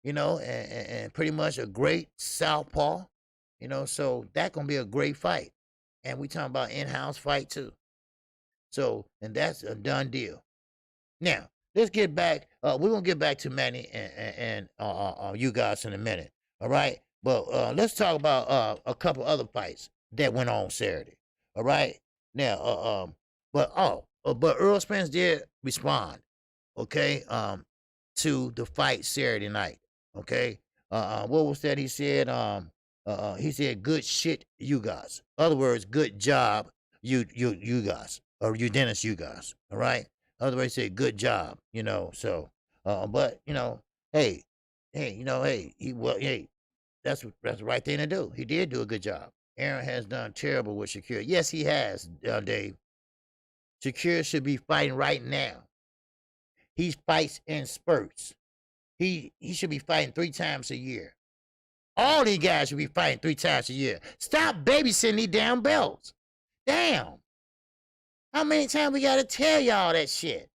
and pretty much a great southpaw. So that's gonna be a great fight. And we talking about in-house fight too. So, and that's a done deal. Now, let's get back. We're gonna get back to Manny and Ugas in a minute. All right, but let's talk about a couple other fights that went on Saturday. All right, now, but Earl Spence did respond. Okay, to the fight Saturday night. Okay, what was that he said? He said, "Good shit, Ugas." Other words, good job, Ugas, or you Dennis Ugas. All right. Other words, say good job. So, but hey, that's the right thing to do. He did do a good job. Aaron has done terrible with Shakir. Yes, he has, Dave. Shakir should be fighting right now. He fights in spurts. He should be fighting 3 times a year. All these guys should be fighting 3 times a year. Stop babysitting these damn belts. Damn. How many times we gotta tell y'all that shit?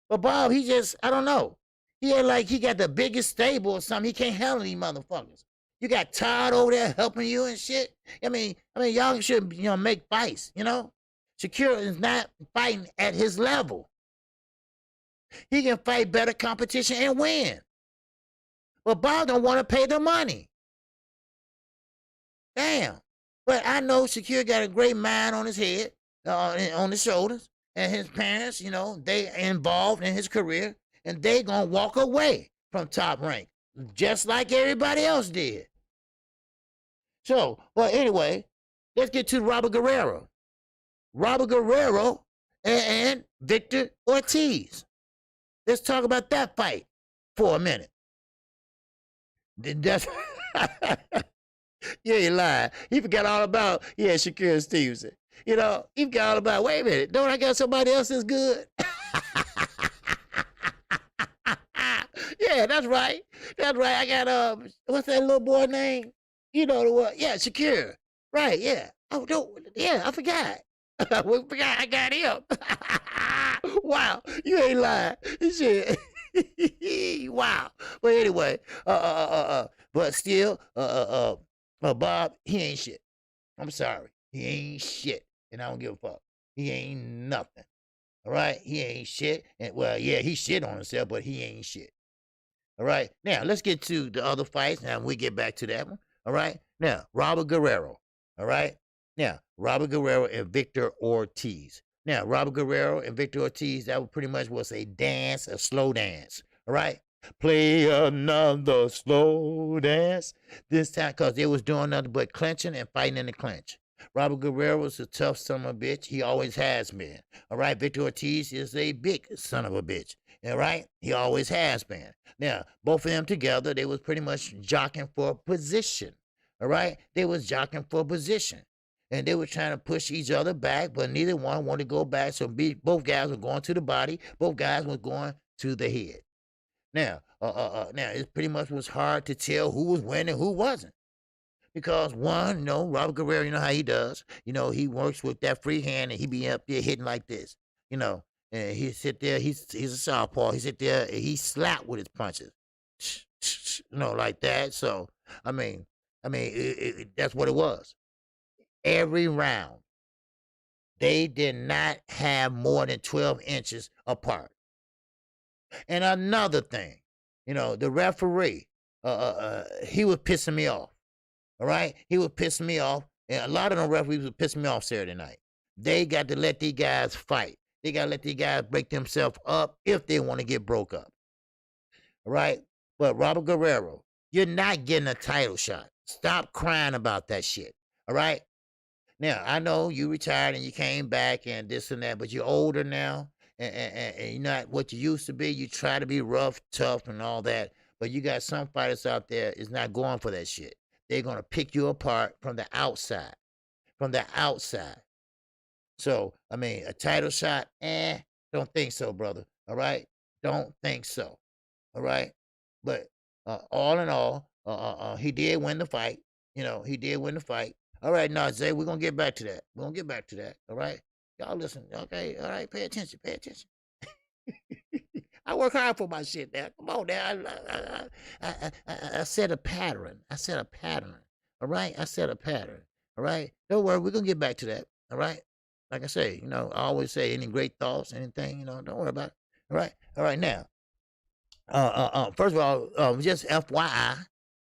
But Bob, he just, I don't know. He had like he got the biggest stable or something. He can't handle these motherfuckers. You got Todd over there helping you and shit. I mean, y'all should, make fights, Shakir is not fighting at his level. He can fight better competition and win. But Bob don't want to pay the money. Damn. But I know Shakir got a great mind on his head, on his shoulders, and his parents, you know, they involved in his career, and they gonna walk away from Top Rank, just like everybody else did. So, well, anyway, let's get to Robert Guerrero. Robert Guerrero and Victor Ortiz. Let's talk about that fight for a minute. That's you ain't lying. He forgot all about Shakir Stevenson. You know, he forgot all about. Wait a minute, don't I got somebody else that's good? Yeah, that's right. That's right. I got what's that little boy name? You know the one? Yeah, Shakir. Right? Yeah. Oh no. Yeah, I forgot. We forgot I got him. Wow, you ain't lying. Shit. Wow. But anyway, but still, Bob, he ain't shit. I'm sorry, he ain't shit, and I don't give a fuck. He ain't nothing. All right, he ain't shit, and well, yeah, he shit on himself, but he ain't shit. All right, now let's get to the other fights. Now we get back to that one. All right, now Robert Guerrero. All right, now Robert Guerrero and Victor Ortiz. Now Robert Guerrero and Victor Ortiz, that pretty much was a dance, a slow dance. All right, play another slow dance this time, because they was doing nothing but clinching and fighting in the clinch. Robert Guerrero was a tough son of a bitch. He always has been. All right, Victor Ortiz is a big son of a bitch. All right, he always has been. Now, both of them together, they was pretty much jockeying for position. All right, they was jockeying for position. And they were trying to push each other back, but neither one wanted to go back. So both guys were going to the body. Both guys were going to the head. Now, now it pretty much was hard to tell who was winning, who wasn't. Because one, you know, Robert Guerrero, you know how he does. You know, he works with that free hand, and he be up there hitting like this. You know, and he sit there. He's a southpaw. He sit there and he slap with his punches. You know, like that. So I mean, that's what it was. Every round, they did not have more than 12 inches apart. And another thing, you know, the referee, he was pissing me off. All right, he was pissing me off, and a lot of them referees were pissing me off Saturday night. They got to let these guys fight. They got to let these guys break themselves up if they want to get broke up. All right, but Robert Guerrero, you're not getting a title shot. Stop crying about that shit. All right. Now, I know you retired and you came back and this and that, but you're older now, and you're not what you used to be. You try to be rough, tough, and all that, but you got some fighters out there is not going for that shit. They're going to pick you apart from the outside. From the outside. So, I mean, a title shot, don't think so, brother. All right? Don't think so. All right? But all in all, he did win the fight. You know, he did win the fight. All right, now, Zay, we're going to get back to that. We're going to get back to that. All right? Y'all listen. Okay? All right? Pay attention. Pay attention. I work hard for my shit now. Come on now. I set a pattern. I set a pattern. All right? I set a pattern. All right? Don't worry. We're going to get back to that. All right? Like I say, you know, I always say any great thoughts, anything, you know, don't worry about it. All right? All right, now. First of all, just FYI,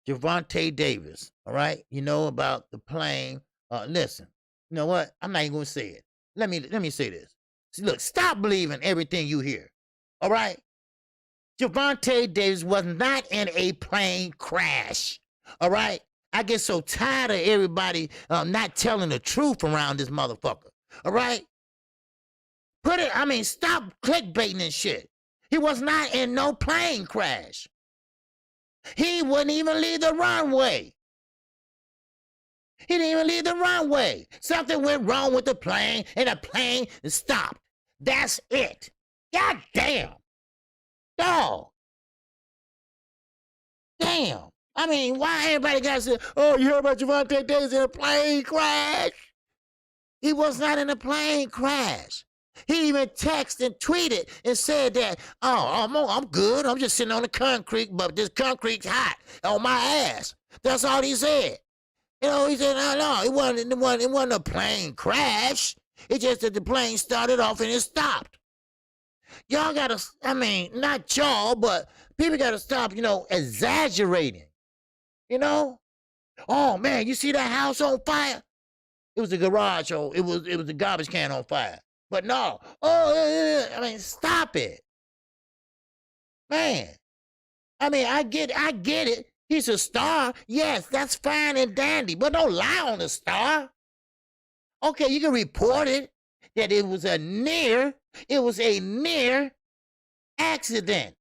Gervonta Davis, all right? You know about the plane. Listen, you know what? I'm not even going to say it. Let me say this. See, look, stop believing everything you hear. All right? Gervonta Davis was not in a plane crash. All right? I get so tired of everybody not telling the truth around this motherfucker. All right? Stop clickbaiting and shit. He was not in no plane crash. He wouldn't even leave the runway. He didn't even leave the runway. Something went wrong with the plane, and the plane stopped. That's it. God damn. Dog. Damn. I mean, why everybody got to say, oh, you heard about Gervonta Davis in a plane crash? He was not in a plane crash. He even texted and tweeted and said that, I'm good. I'm just sitting on the concrete, but this concrete's hot on my ass. That's all he said. You know, he said, no, it wasn't a plane crash. It's just that the plane started off and it stopped. Y'all gotta, not y'all, but people gotta stop, exaggerating. You know? Oh man, you see that house on fire? It was a garage, or it was a garbage can on fire. But no, I mean, stop it, man. I mean, I get it. He's a star. Yes, that's fine and dandy, but don't lie on the star. Okay, you can report it that it was a near accident.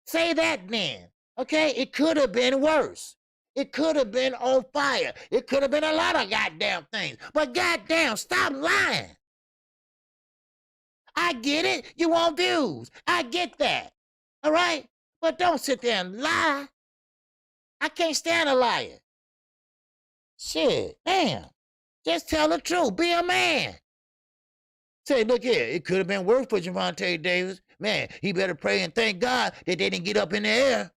Say that then. Okay, it could have been worse. It could have been on fire. It could have been a lot of goddamn things. But goddamn, stop lying. I get it. You want views. I get that. All right? But don't sit there and lie. I can't stand a liar. Shit, damn. Just tell the truth. Be a man. Say, look here, it could have been worse for Gervonta Davis. Man, he better pray and thank God that they didn't get up in the air.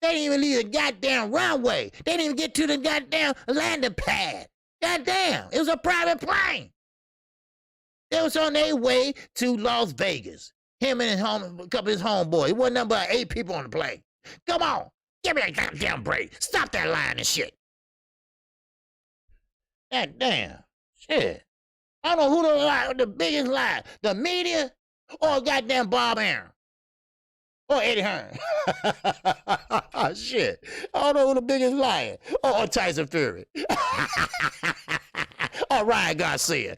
They didn't even leave the goddamn runway. They didn't even get to the goddamn landing pad. Goddamn, it was a private plane. They was on their way to Las Vegas. Him and a couple of his homeboys. It wasn't nothing but 8 people on the plane. Come on, give me a goddamn break. Stop that lying and shit. Goddamn, shit. I don't know who the biggest liar, the media or goddamn Bob Aaron or Eddie Hearn. Shit, I don't know who the biggest liar or Tyson Fury or Ryan Garcia.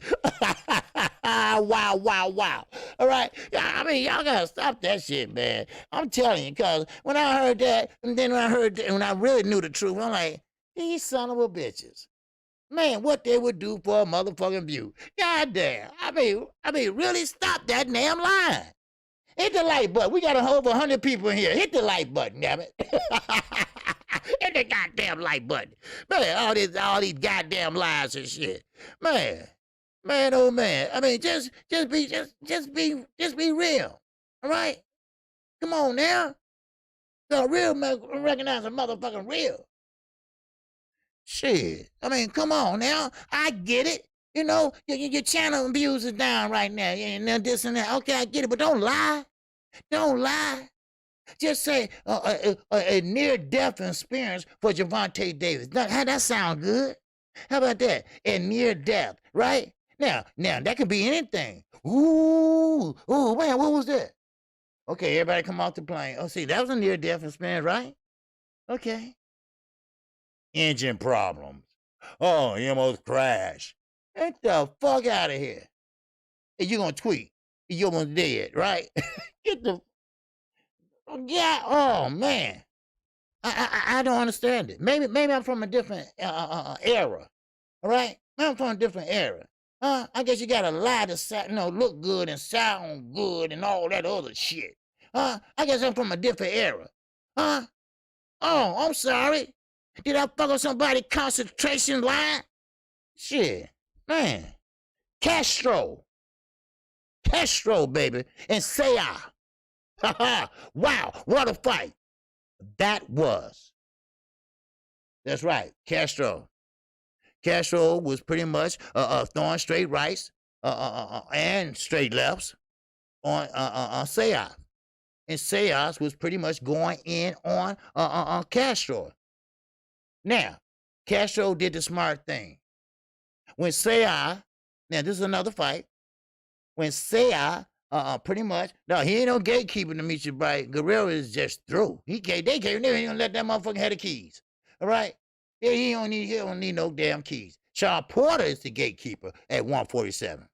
Wow, wow, wow. All right, I mean, y'all gotta stop that shit, man. I'm telling you, cause when I heard that, and then when I really knew the truth, I'm like, these son of a bitches. Man, what they would do for a motherfucking view. God damn. I mean, really stop that damn line. Hit the like button. We got over 100 people in here. Hit the like button, damn it. Hit the goddamn like button. Man, all these goddamn lies and shit. Man, oh man. I mean, just be real. All right? Come on now. The real recognize a motherfucking real. Shit. I mean, come on now. I get it. You know, your channel views is down right now. And this and that. Okay, I get it, but don't lie. Don't lie. Just say a near-death experience for Gervonta Davis. How that sound good? How about that? A near-death, right? Now, that could be anything. Ooh, man, what was that? Okay, everybody come off the plane. Oh, see, that was a near-death experience, right? Okay. Engine problems. Oh, you almost crashed. Get the fuck out of here. And you're going to tweet. You're almost dead, right? Get the... Yeah, oh, man. I don't understand it. Maybe I'm from a different era, all right? Maybe I'm from a different era. I guess you got to lie to look good and sound good and all that other shit. I guess I'm from a different era. Oh, I'm sorry. Did I fuck up somebody's concentration line? Shit, man. Castro, baby, and Saya. Wow, what a fight. That was. That's right, Castro. Castro was pretty much throwing straight rights and straight lefts on Saya. And Sayas was pretty much going in on Castro. Now, Castro did the smart thing. When Saya, now this is another fight. When Saya, pretty much, no, he ain't no gatekeeper to meet you, right? Guerrero is just through. They can't even let that motherfucker have the keys. All right? Yeah, he don't need no damn keys. Sean Porter is the gatekeeper at 147.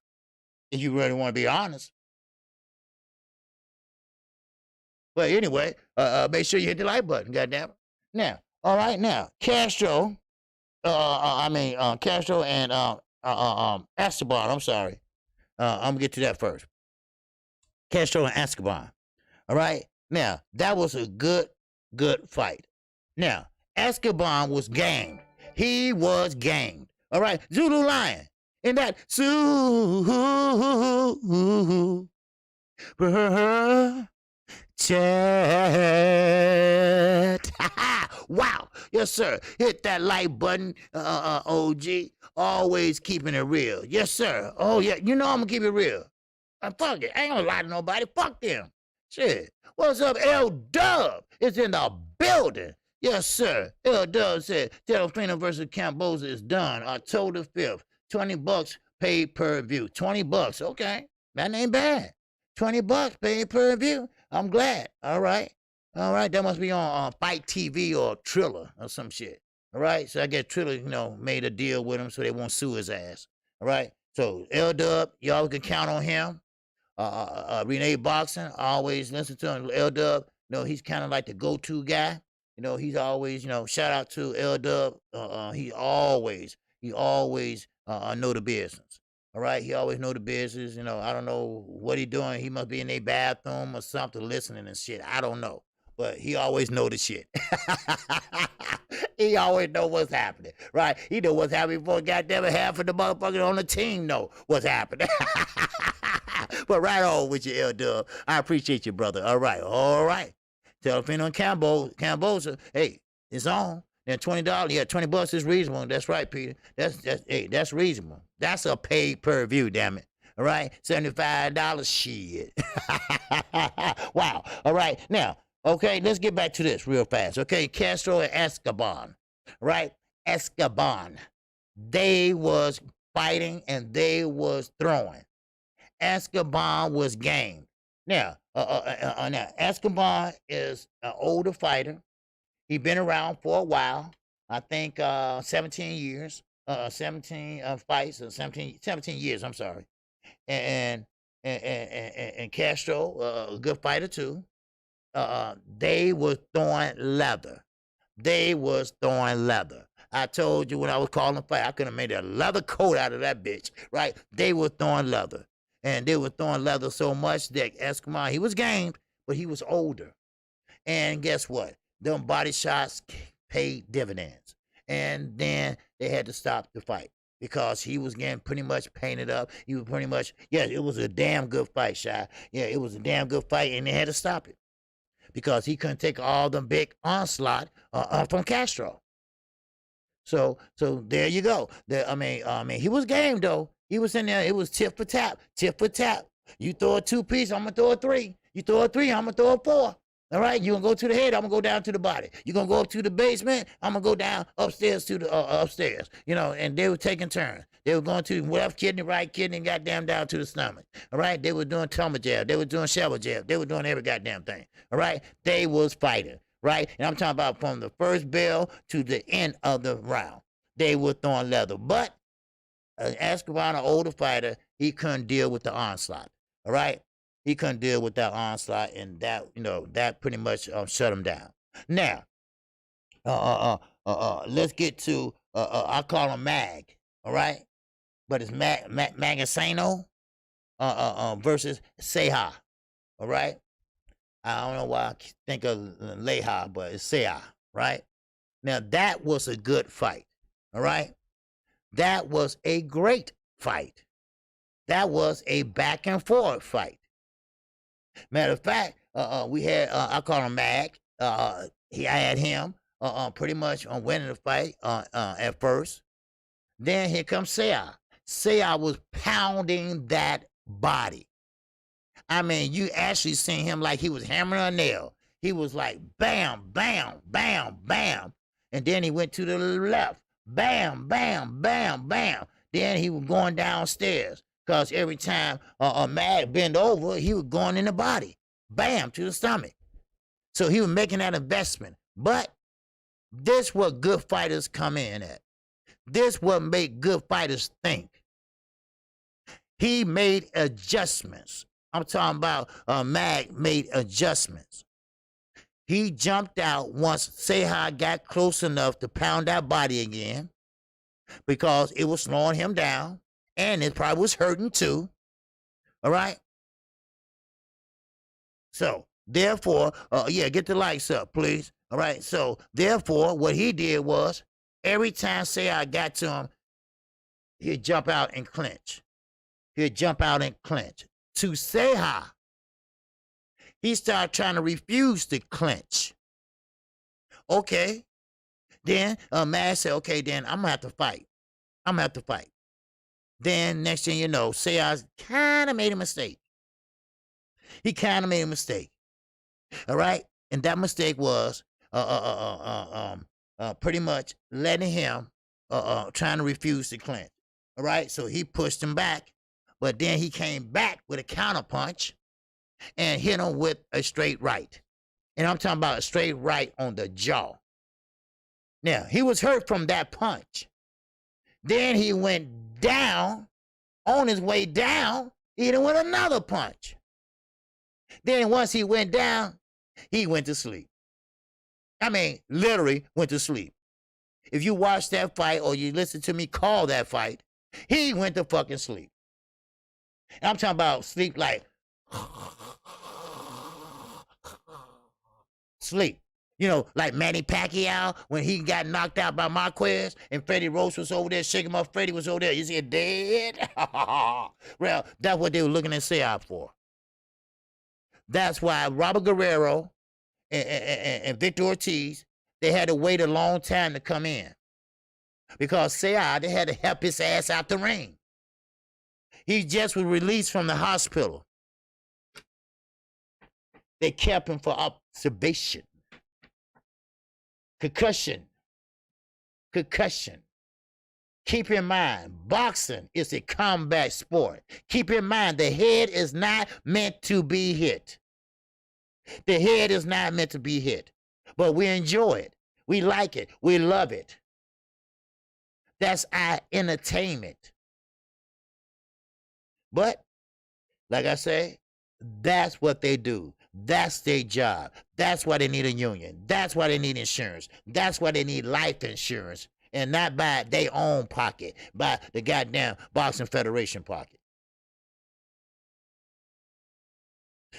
If you really want to be honest. But anyway, make sure you hit the like button, goddamn it. Now, all right, now, Castro, Castro and Escobar, I'm sorry. I'm going to get to that first. Castro and Escobar. All right? Now, that was a good fight. Now, Escobar was gamed. He was gamed. All right? Zulu Lion. In that chat. Wow. Yes, sir. Hit that like button, OG. Always keeping it real. Yes, sir. Oh, yeah. You know I'm going to keep it real. Fuck it. I ain't going to lie to nobody. Fuck them. Shit. What's up, L-Dub? It's in the building. Yes, sir. L Dub said Delfino versus Camboza is done October 5th. $20 paid per view. $20. Okay. That ain't bad. $20 paid per view. I'm glad. All right. All right. That must be on Fight TV or Triller or some shit. All right. So I guess Triller, made a deal with him so they won't sue his ass. All right. So L Dub, y'all can count on him. Renee Boxing, I always listen to him. L Dub, he's kind of like the go-to guy. He's always, shout out to L Dub. He always know the business. All right, he always know the business. I don't know what he doing. He must be in a bathroom or something, listening and shit. I don't know, but he always know the shit. He always know what's happening, right? He know what's happening before goddamn half of the motherfuckers on the team know what's happening. But right on with you, L Dub. I appreciate you, brother. All right. Telefino and Camboza. Hey, it's on. Then $20. Yeah, $20 is reasonable. That's right, Peter. That's reasonable. That's a paid per view, damn it. All right, $75. Shit. Wow. All right, now. Okay, let's get back to this real fast. Okay, Castro and Escobar, right? Escobar, they was fighting and they was throwing. Escobar was game. Now, now Escobar is an older fighter. He been around for a while. I think 17 years, 17 fights, 17 years. I'm sorry. And Castro, a good fighter too. They was throwing leather. They was throwing leather. I told you when I was calling fight, I could have made a leather coat out of that bitch, right? They were throwing leather. And they were throwing leather so much that Escobar, he was gamed, but he was older. And guess what? Them body shots paid dividends. And then they had to stop the fight because he was getting pretty much painted up. He was pretty much, yeah, it was a damn good fight, Shy. Yeah, it was a damn good fight, and they had to stop it because he couldn't take all the big onslaught from Castro. So there you go. I mean, he was game though. He was in there. It was tip for tap. You throw a 2-piece, I'm gonna throw a 3. You throw a 3, I'm gonna throw a 4. All right, you gonna go to the head, I'm gonna go down to the body. You gonna go up to the basement, I'm gonna go down upstairs to the upstairs. And they were taking turns. They were going to left kidney, right kidney, and goddamn down to the stomach. All right, they were doing tumble jab, they were doing shower jab, they were doing every goddamn thing. All right, they was fighting. Right, and I'm talking about from the first bell to the end of the round. They were throwing leather, but Escobar, an older fighter, he couldn't deal with the onslaught. All right, he couldn't deal with that onslaught, and that that pretty much shut him down. Now, let's get to I call him Mag. All right, but it's Magasano versus Seha. All right, I don't know why I think of Leha, but it's Seha. Right now, that was a good fight. All right. That was a great fight. That was a back and forth fight. Matter of fact, we had I call him Mag. I had him pretty much on winning the fight at first. Then here comes Seya. Seya was pounding that body. I mean, you actually seen him like he was hammering a nail. He was like bam, bam, bam, bam, and then he went to the left. Bam, bam, bam, bam. Then he was going downstairs because every time a Mag bend over, he was going in the body. Bam, to the stomach. So he was making that investment. But this what good fighters come in at. This what make good fighters think. He made adjustments. I'm talking about Mag made adjustments. He jumped out once Seha got close enough to pound that body again because it was slowing him down and it probably was hurting too. All right? So, therefore, yeah, get the lights up, please. All right? So, therefore, what he did was every time Seha got to him, he'd jump out and clinch. To Seha, he started trying to refuse to clinch. Okay. Then Mag said, okay, then I'm going to have to fight. Then next thing you know, Seya kind of made a mistake. He kind of made a mistake. All right? And that mistake was pretty much letting him trying to refuse to clinch. All right, so he pushed him back, but then he came back with a counterpunch and hit him with a straight right. And I'm talking about a straight right on the jaw. Now, he was hurt from that punch. Then he went down. On his way down, he hit him with another punch. Then once he went down, he went to sleep. I mean, literally went to sleep. If you watch that fight or you listen to me call that fight, he went to fucking sleep. And I'm talking about sleep like sleep. You know, like Manny Pacquiao when he got knocked out by Marquez and Freddie Roach was over there shaking him up. Freddie was over there. Is he dead? Well, that's what they were looking at Seau for. That's why Robert Guerrero and Victor Ortiz, they had to wait a long time to come in. Because Seau, they had to help his ass out the ring. He just was released from the hospital. They kept him for observation. Concussion. Keep in mind, boxing is a combat sport. Keep in mind, the head is not meant to be hit. The head is not meant to be hit. But we enjoy it. We like it. We love it. That's our entertainment. But, like I say, that's what they do. That's their job. That's why they need a union. That's why they need insurance. That's why they need life insurance. And not by their own pocket, by the goddamn Boxing Federation pocket.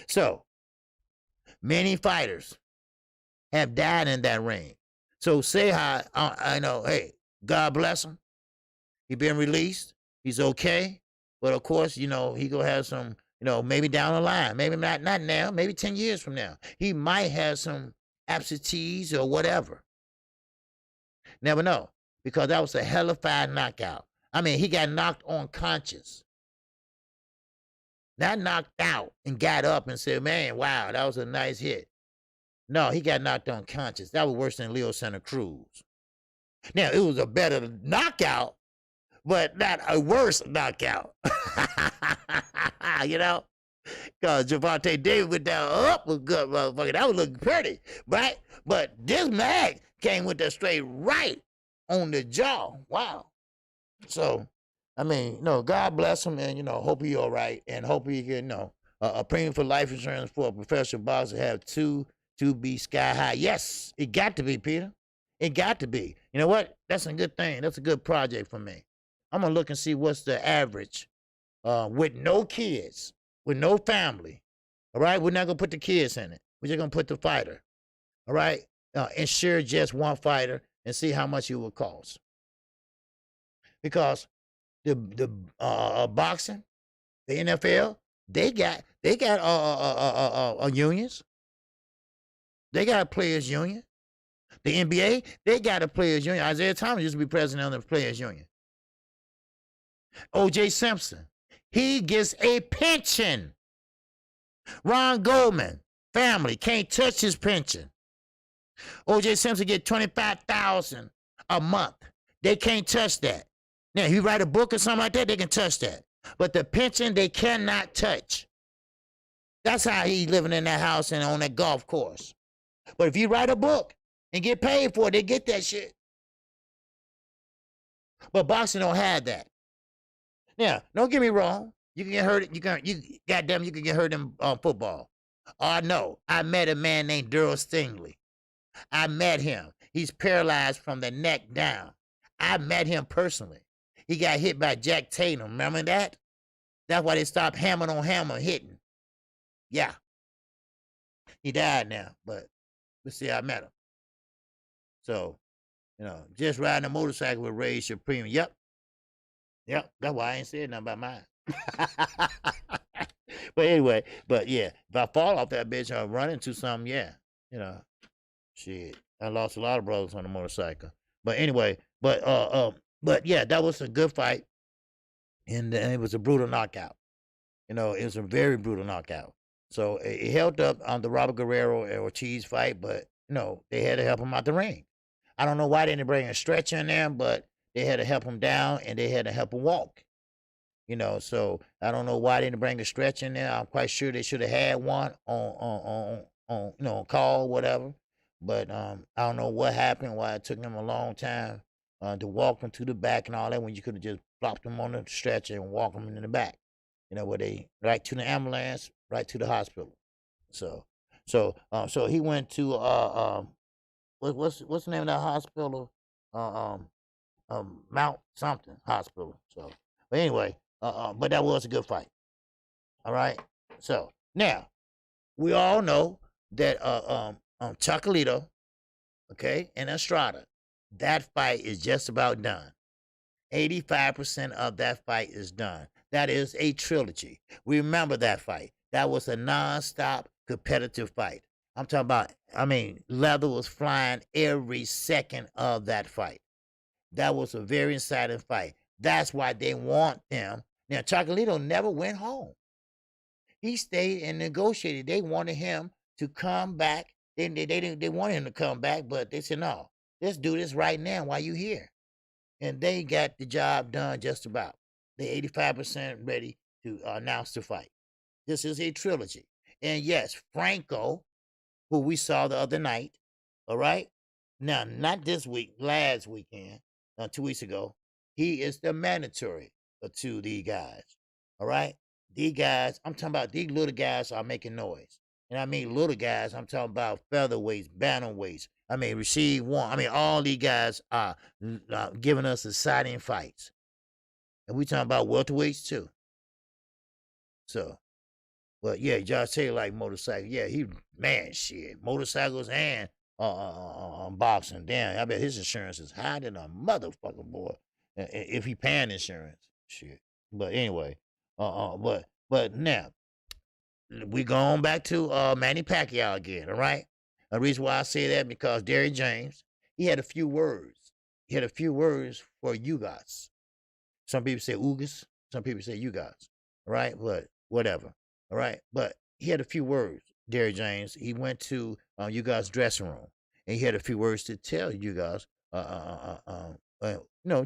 So, many fighters have died in that ring. So say how, I know, hey, God bless him. He been released. He's okay. But of course, you know, he gonna have some, you know, maybe down the line, maybe not now, maybe 10 years from now. He might have some absentees or whatever. Never know, because that was a hellified knockout. I mean, he got knocked unconscious. Not knocked out and got up and said, man, wow, that was a nice hit. No, he got knocked unconscious. That was worse than Leo Santa Cruz. Now, it was a better knockout, but not a worse knockout. You know? Because Gervonta Davis went down up was good, motherfucker. That was looking pretty, right? But this mag came with that straight right on the jaw. Wow. So, I mean, you know, God bless him, and, you know, hope he all right, and hope he can, you know, a premium for life insurance for a professional boxer have to be sky high. Yes, it got to be, Peter. It got to be. You know what? That's a good thing. That's a good project for me. I'm going to look and see what's the average with no kids, with no family. All right? We're not going to put the kids in it. We're just going to put the fighter. All right? Insure just one fighter and see how much it will cost. Because the boxing, the NFL, they got unions. They got a players union. The NBA, they got a players union. Isaiah Thomas used to be president of the players union. O.J. Simpson, he gets a pension. Ron Goldman, family, can't touch his pension. O.J. Simpson get $25,000 a month. They can't touch that. Now, if you write a book or something like that, they can touch that. But the pension, they cannot touch. That's how he living in that house and on that golf course. But if you write a book and get paid for it, they get that shit. But boxing don't have that. Now, don't get me wrong. You can get hurt. You can get hurt in football. Oh, no. I met a man named Daryl Stingley. I met him. He's paralyzed from the neck down. I met him personally. He got hit by Jack Tatum. Remember that? That's why they stopped hammer on hammer hitting. Yeah. He died now, but let's see, I met him. So, you know, just riding a motorcycle will raise your premium. Yep. That's why I ain't saying nothing about mine. But anyway, but yeah, if I fall off that bitch or run into something, yeah, you know, shit. I lost a lot of brothers on the motorcycle. But anyway, but yeah, that was a good fight, and it was a brutal knockout. You know, it was a very brutal knockout. So it held up on the Robert Guerrero and Ortiz fight, but they had to help him out the ring. I don't know why they didn't bring a stretcher in there, but they had to help him down and they had to help him walk. So I don't know why they didn't bring a stretcher in there. I'm quite sure they should have had one on call, whatever. But I don't know what happened, why it took them a long time to walk them to the back and all that when you could have just plopped them on the stretcher and walk them in the back. Where they right to the ambulance, right to the hospital. So he went to what's the name of that hospital? Uh, um, Mount something hospital. So, but anyway, but that was a good fight. All right. So now we all know that Chocolito, okay, and Estrada, that fight is just about done. 85% of that fight is done. That is a trilogy. We remember that fight. That was a non-stop competitive fight. I'm talking about, leather was flying every second of that fight. That was a very exciting fight. That's why they want them. Now, Chocolito never went home. He stayed and negotiated. They wanted him to come back. They wanted him to come back, but they said, no, let's do this right now while you here. And they got the job done just about. They 85% ready to announce the fight. This is a trilogy. And yes, Franco, who we saw the other night, all right? Now, not this week, last weekend, 2 weeks ago, he is the mandatory to these guys, all right? These guys, I'm talking about these little guys are making noise. And I mean little guys, I'm talking about featherweights, bantamweights. Receive one. All these guys are giving us exciting fights. And we talking about welterweights too. So, but yeah, Josh Taylor like motorcycles. Yeah, shit. Motorcycles and boxing. Damn, I bet his insurance is higher than a motherfucker, boy. If he paying insurance. Shit. But anyway, but now, we going back to Manny Pacquiao again, all right? The reason why I say that because Derrick James, he had a few words. He had a few words for Ugas. Some people say Ugas, some people say Ugas, all right? But whatever, all right? But he had a few words, Derrick James. He went to Ugas' dressing room, and he had a few words to tell Ugas,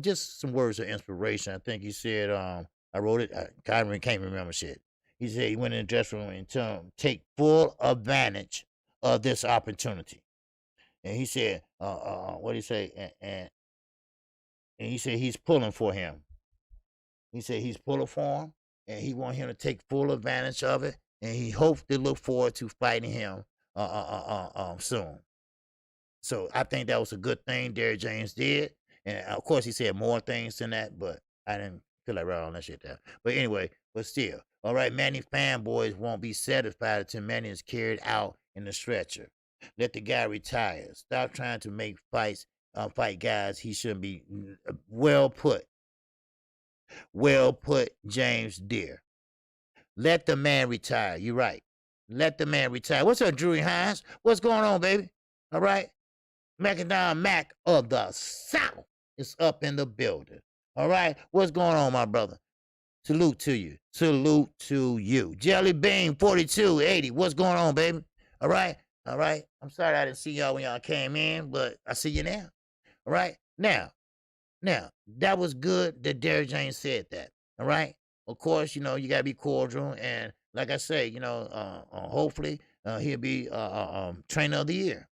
just some words of inspiration. I think he said, I wrote it, I can't remember shit. He said he went in the dressing room and told him, take full advantage of this opportunity. And he said, what did he say? And he said he's pulling for him. He said he's pulling for him, and he want him to take full advantage of it, and he hopes to look forward to fighting him soon. So I think that was a good thing Derrick James did. And of course, he said more things than that, but I didn't feel like writing all that shit down. But anyway, but still. All right, Manny fanboys won't be satisfied until Manny is carried out in the stretcher. Let the guy retire. Stop trying to make fight guys he shouldn't be. Well put. Well put, James Deere. Let the man retire. You're right. Let the man retire. What's up, Drury Hines? What's going on, baby? All right. Macadam Mac of the South is up in the building. All right. What's going on, my brother? Salute to you. Salute to you. Jelly Bean 4280. What's going on, baby? All right. All right. I'm sorry I didn't see y'all when y'all came in, but I see you now. All right. Now, that was good that Derrick James said that. All right. Of course, you got to be cordial. And like I say, hopefully he'll be trainer of the year.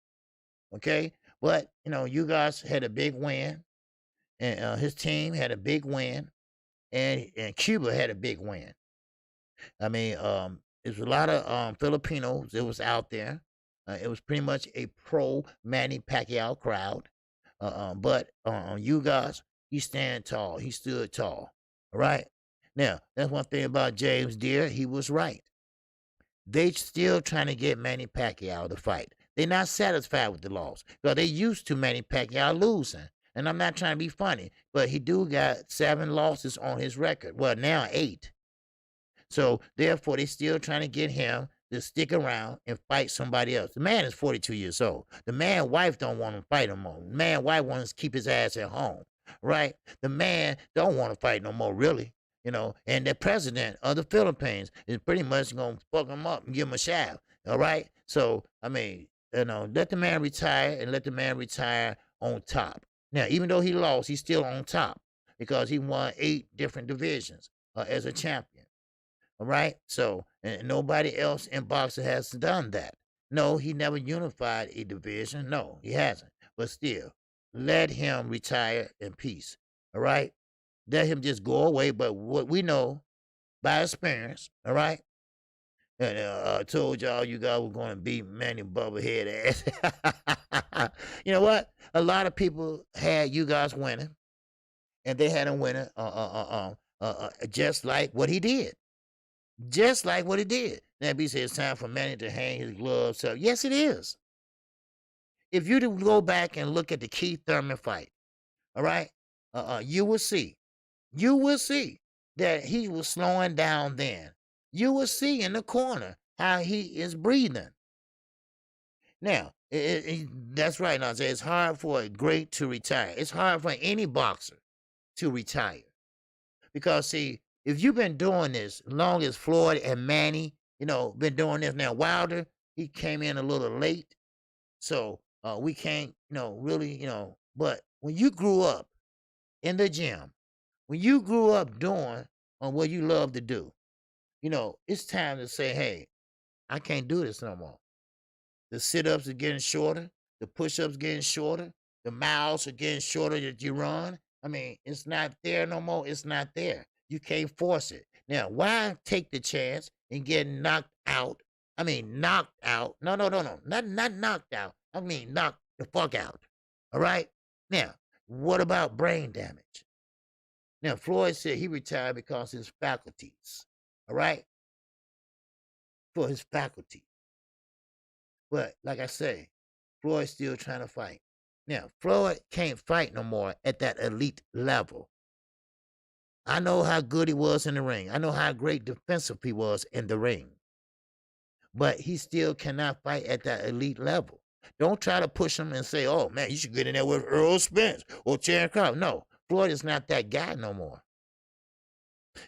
Okay. But, you guys had a big win. And his team had a big win. And Cuba had a big win. There's a lot of Filipinos that was out there. It was pretty much a pro Manny Pacquiao crowd. But you guys, he stand tall. He stood tall. All right. Now, that's one thing about James Deere. He was right. They still trying to get Manny Pacquiao to fight. They're not satisfied with the loss because they used to Manny Pacquiao losing. And I'm not trying to be funny, but he do got 7 losses on his record. Well, now 8. So therefore, they still trying to get him to stick around and fight somebody else. The man is 42 years old. The man wife don't want him to fight no more. The man wife wants to keep his ass at home, right? The man don't want to fight no more, really. And the president of the Philippines is pretty much going to fuck him up and give him a shaft, all right? So, let the man retire and let the man retire on top. Now, even though he lost, he's still on top because he won 8 different divisions as a champion. All right. So, and nobody else in boxing has done that. No, he never unified a division. No, he hasn't. But still, let him retire in peace. All right. Let him just go away. But what we know by experience, all right. And I told y'all you guys were going to beat Manny Bubblehead ass. You know what? A lot of people had you guys winning, and they had him winning just like what he did. Just like what he did. Now, B said it's time for Manny to hang his gloves up. Yes, it is. If you go back and look at the Keith Thurman fight, all right, you will see. You will see that he was slowing down then. You will see in the corner how he is breathing. Now, that's right. Now, it's hard for a great to retire. It's hard for any boxer to retire. Because, see, if you've been doing this long as Floyd and Manny, been doing this now, Wilder, he came in a little late. So we can't, really, but when you grew up in the gym, when you grew up doing what you love to do, it's time to say, hey, I can't do this no more. The sit-ups are getting shorter. The push-ups getting shorter. The miles are getting shorter that you run. I mean, it's not there no more. It's not there. You can't force it. Now, why take the chance and get knocked out? I mean, knocked out. No. Not knocked out. I mean, knocked the fuck out. All right? Now, what about brain damage? Now, Floyd said he retired because of his faculties. All right? For his faculty. But, like I say, Floyd's still trying to fight. Now, Floyd can't fight no more at that elite level. I know how good he was in the ring. I know how great defensive he was in the ring. But he still cannot fight at that elite level. Don't try to push him and say, oh, man, you should get in there with Earl Spence or Terrence Crawford. No, Floyd is not that guy no more.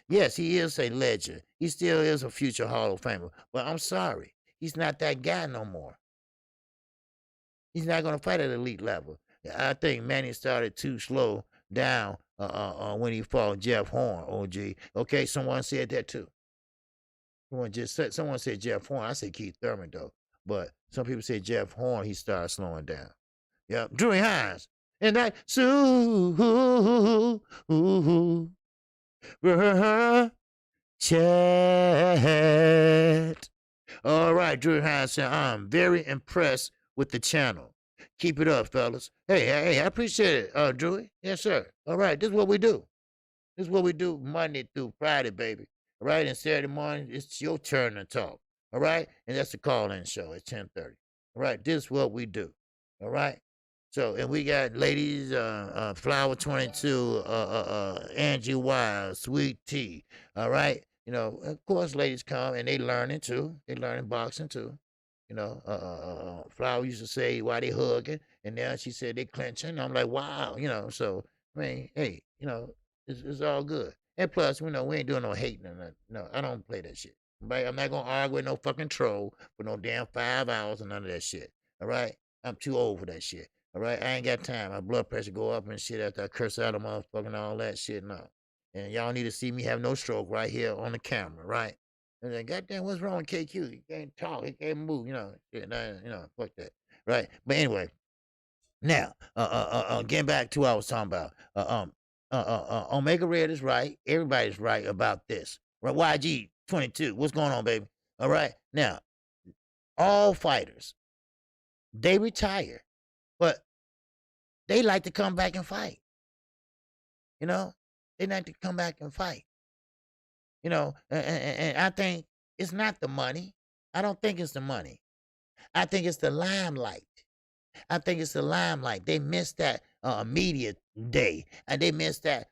Yes, he is a legend. He still is a future Hall of Famer. But I'm sorry, he's not that guy no more. He's not going to fight at elite level. I think Manny started too slow down when he fought Jeff Horn, OG. Okay, someone said that too. Someone said Jeff Horn. I said Keith Thurman, though. But some people say Jeff Horn, he started slowing down. Yep, Drew Hines. And that, chat. All right, Drew Hines said, I'm very impressed with the channel. Keep it up, fellas. Hey, I appreciate it, Drew. Yes, sir. All right, this is what we do. This is what we do Monday through Friday, baby. All right, and Saturday morning, it's your turn to talk. All right, and that's the call-in show at 10:30. All right, this is what we do. All right. So, and we got ladies, Flower 22, Angie Wild, Sweet Tea. All right. Of course, ladies come and they learning too. They learning boxing too. Flower used to say, why they hugging? And now she said they clenching. I'm like, wow, so, I mean, hey, it's all good. And plus, we ain't doing no hating or nothing. No, I don't play that shit. Right? I'm not going to argue with no fucking troll for no damn 5 hours and none of that shit. All right? I'm too old for that shit. All right? I ain't got time. My blood pressure go up and shit after I curse out a motherfucking all that shit. No. And y'all need to see me have no stroke right here on the camera, right? And then, goddamn, what's wrong with KQ? He can't talk. He can't move. Shit, fuck that. Right? But anyway, now, getting back to what I was talking about. Omega Red is right. Everybody's right about this. Right? YG 22. What's going on, baby? All right. Now, all fighters, they retire, but they like to come back and fight. They like to come back and fight. And I think it's not the money. I don't think it's the money. I think it's the limelight. They missed that media day, and they missed that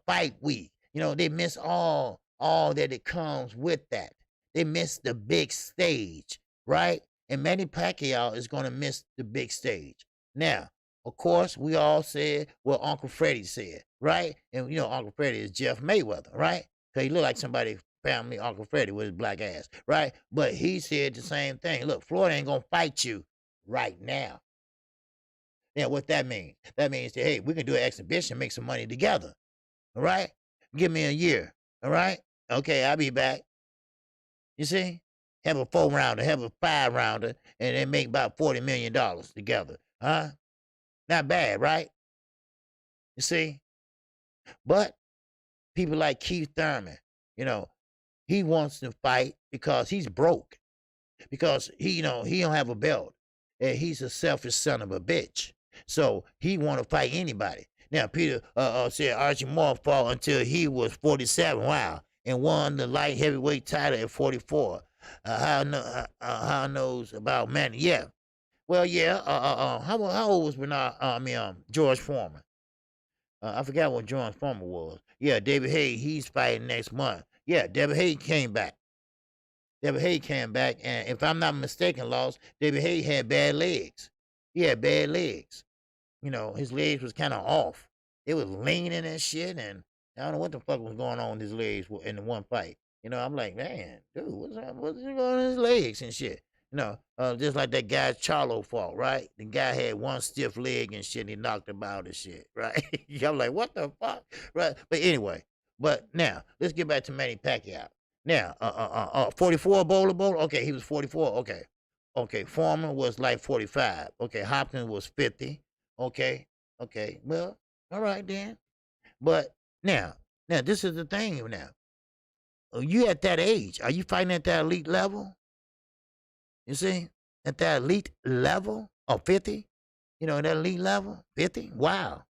fight week. They miss all that it comes with that. They miss the big stage, right? And Manny Pacquiao is going to miss the big stage. Now, of course, we all said what Uncle Freddie said, right? And Uncle Freddie is Jeff Mayweather, right? Because he looked like somebody family Uncle Freddie with his black ass, right? But he said the same thing. Look, Floyd ain't going to fight you right now. Now, what that means? That means that, hey, we can do an exhibition, make some money together. All right? Give me a year. All right? Okay, I'll be back. You see? Have a 4-rounder, have a 5-rounder, and then make about $40 million together. Huh? Not bad, right? You see? But people like Keith Thurman, you know, he wants to fight because he's broke. Because he don't have a belt. And he's a selfish son of a bitch. So he want to fight anybody. Now Peter said Archie Moore fought until he was 47. Wow, and won the light heavyweight title at 44. How knows about Manny? Yeah. Well, yeah. How old was Bernard? George Foreman. I forgot what George Foreman was. Yeah, David Haye. He's fighting next month. Yeah, David Haye came back. David Haye came back, and if I'm not mistaken, lost. David Haye had bad legs. He had bad legs. You know, his legs was kind of off. It was leaning and shit, and I don't know what the fuck was going on with his legs in the one fight. You know, I'm like, man, dude, what's going on in his legs and shit? You know, just like that guy Charlo fought, right? The guy had one stiff leg and shit, and he knocked him out and shit, right? I'm like, what the fuck, right? But anyway, now let's get back to Manny Pacquiao. Now, 44 bowler. Okay, he was 44. Okay. Foreman was like 45. Okay, Hopkins was 50. Okay. Well, all right then. But now this is the thing. Now, you at that age? Are you fighting at that elite level? You see, at that elite level of 50. You know, that elite level 50. Wow.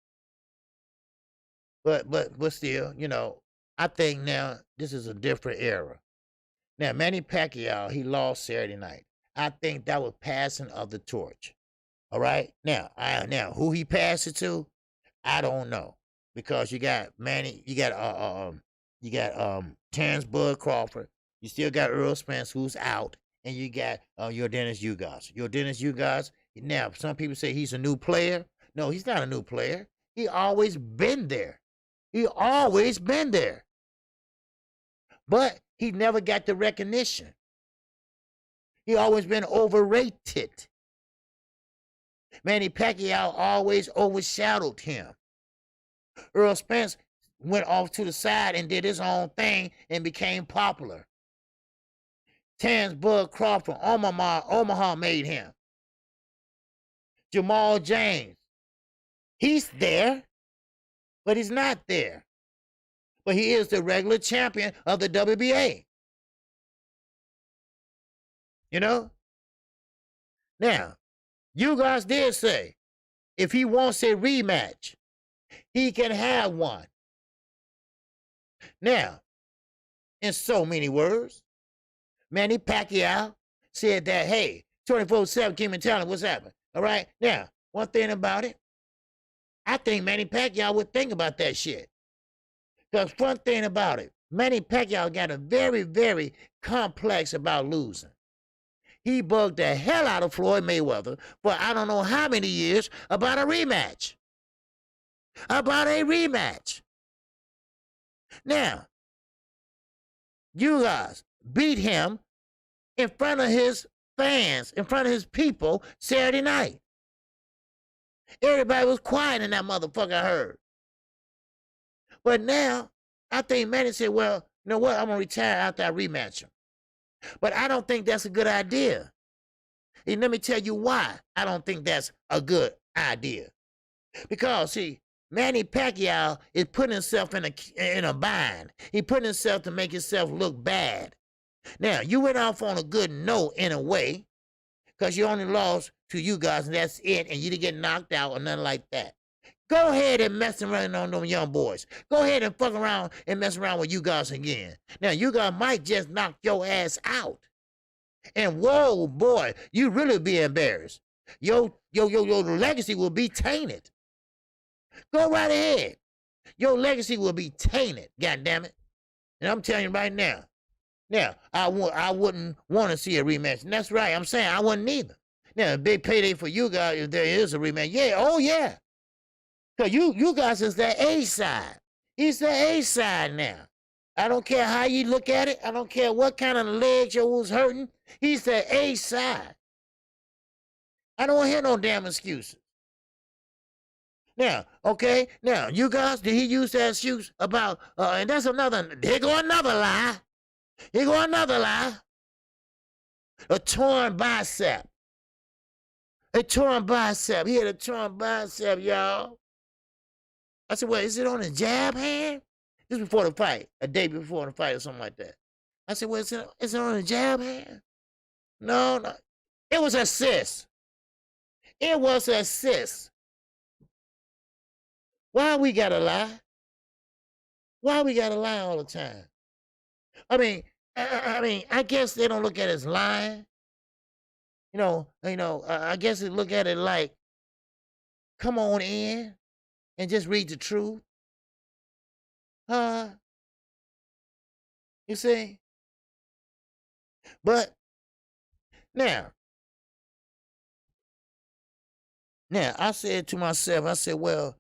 But still, you know, I think now this is a different era. Now, Manny Pacquiao, he lost Saturday night. I think that was passing of the torch. All right. Now, who he passed it to, I don't know, because you got Manny, you got Terrence Bud Crawford, you still got Earl Spence who's out, and you got your Dennis Ugas. Your Dennis Ugas. Now, some people say he's a new player. No, he's not a new player. He always been there. He always been there. But he never got the recognition. He always been overrated. Manny Pacquiao always overshadowed him. Earl Spence went off to the side and did his own thing and became popular. Terrence Bud Crawford, Omaha made him. Jamal James, he's there, but he's not there. But he is the regular champion of the WBA. You know? Now, you guys did say, if he wants a rematch, he can have one. Now, in so many words, Manny Pacquiao said that, hey, 24/7 King Talent, what's happening? All right? Now, one thing about it, I think Manny Pacquiao would think about that shit. Because one thing about it, Manny Pacquiao got a very, very complex about losing. He bugged the hell out of Floyd Mayweather for I don't know how many years about a rematch. Now, you guys beat him in front of his fans, in front of his people Saturday night. Everybody was quiet in that motherfucker, I heard. But now, I think Manny said, well, you know what? I'm going to retire after I rematch him. But I don't think that's a good idea. And let me tell you why I don't think that's a good idea. Because, see, Manny Pacquiao is putting himself in a bind. He putting himself to make himself look bad. Now, you went off on a good note in a way, because you only lost to you guys, and that's it, and you didn't get knocked out or nothing like that. Go ahead and mess around on them young boys. Go ahead and fuck around and mess around with you guys again. Now, you guys might just knock your ass out. And whoa, boy, you really be embarrassed. Your legacy will be tainted. Go right ahead. Your legacy will be tainted, goddammit. And I'm telling you right now. Now, I wouldn't want to see a rematch. And that's right, I'm saying I wouldn't either. Now, a big payday for you guys if there is a rematch. Yeah, oh yeah. Because you guys is the A side. He's the A side now. I don't care how you look at it. I don't care what kind of legs you was hurting. He's the A side. I don't want to hear no damn excuses. Now, okay, now, you guys, did he use that excuse about, and that's another, here go another lie. Here go another lie. A torn bicep. A torn bicep. He had a torn bicep, y'all. I said, well, is it on a jab hand? This was before the fight, a day before the fight or something like that. I said, well, is it on a jab hand? No, no. It was a cyst. It was a cyst. Why we gotta lie? Why we gotta lie all the time? I mean, I guess they don't look at it as lying. I guess they look at it like, come on in and just read the truth. You see? But now I said to myself, I said, well,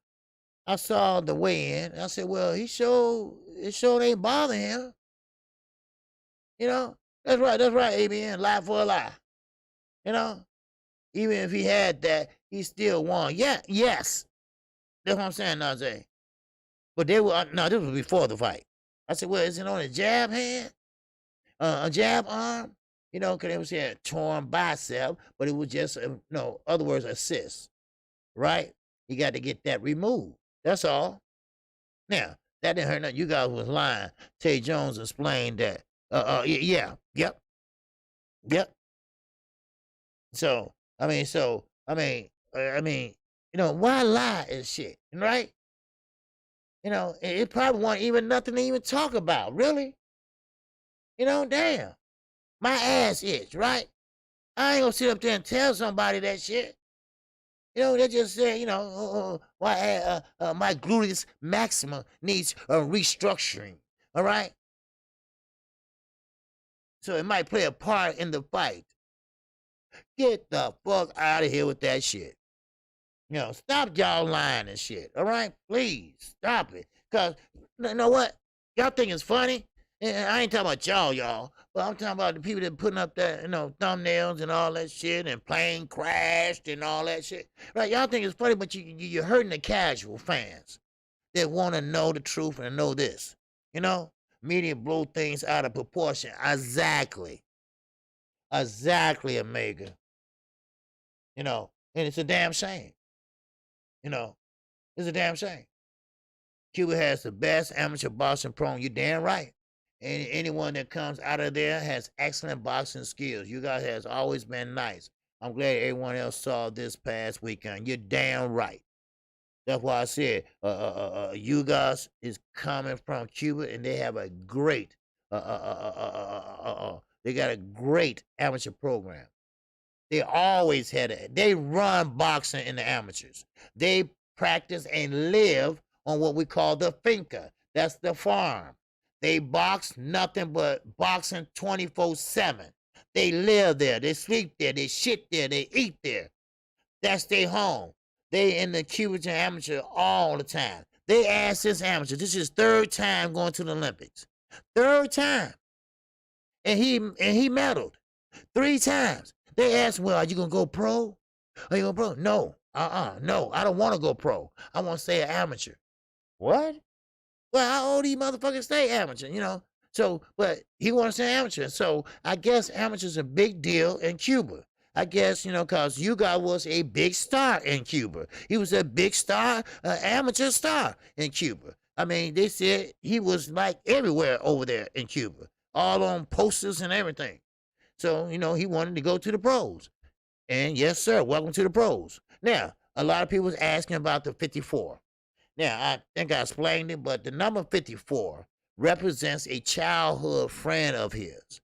I saw the weigh-in. I said, well, it sure ain't bother him. That's right, ABN, lie for a lie. Even if he had that, he still won. Yeah, yes. That's what I'm saying, Najee. But this was before the fight. I said, well, is it on a jab hand? A jab arm? Because it was a torn bicep, but it was just, other words, a cyst. Right? You got to get that removed. That's all. Now, that didn't hurt nothing. You guys was lying. Tay Jones explained that. Yep. So, why lie and shit, right? It probably wasn't even nothing to even talk about, really. Damn. My ass itch, right? I ain't gonna sit up there and tell somebody that shit. They just say, why my gluteus maxima needs a restructuring, all right? So it might play a part in the fight. Get the fuck out of here with that shit. Stop y'all lying and shit, all right? Please, stop it. Because, you know what? Y'all think it's funny? And I ain't talking about y'all, but I'm talking about the people that putting up that, thumbnails and all that shit and plane crashed and all that shit. Right? Y'all think it's funny, but you're hurting the casual fans that want to know the truth and know this. Media blow things out of proportion. Exactly, Omega. And it's a damn shame. It's a damn shame. Cuba has the best amateur boxing program. You're damn right. And anyone that comes out of there has excellent boxing skills. You guys has always been nice. I'm glad everyone else saw this past weekend. You're damn right. That's why I said Ugas is coming from Cuba, and they have a great they got a great amateur program. They always had it. They run boxing in the amateurs. They practice and live on what we call the finca. That's the farm. They box nothing but boxing 24/7. They live there. They sleep there. They shit there. They eat there. That's their home. They in the Cuban amateur all the time. They asked this amateur. This is third time going to the Olympics. Third time. And he medaled 3 times. They asked, well, are you going to go pro? Are you going to pro? No. No, I don't want to go pro. I want to stay an amateur. What? Well, how old do you motherfuckers stay amateur, So, but he wants to stay amateur. So I guess amateur's a big deal in Cuba. I guess, because Ugas was a big star in Cuba. He was a big star, amateur star in Cuba. They said he was like everywhere over there in Cuba, all on posters and everything. So, he wanted to go to the pros. And yes, sir, welcome to the pros. Now, a lot of people was asking about the 54. Now, I think I explained it, but the number 54 represents a childhood friend of his.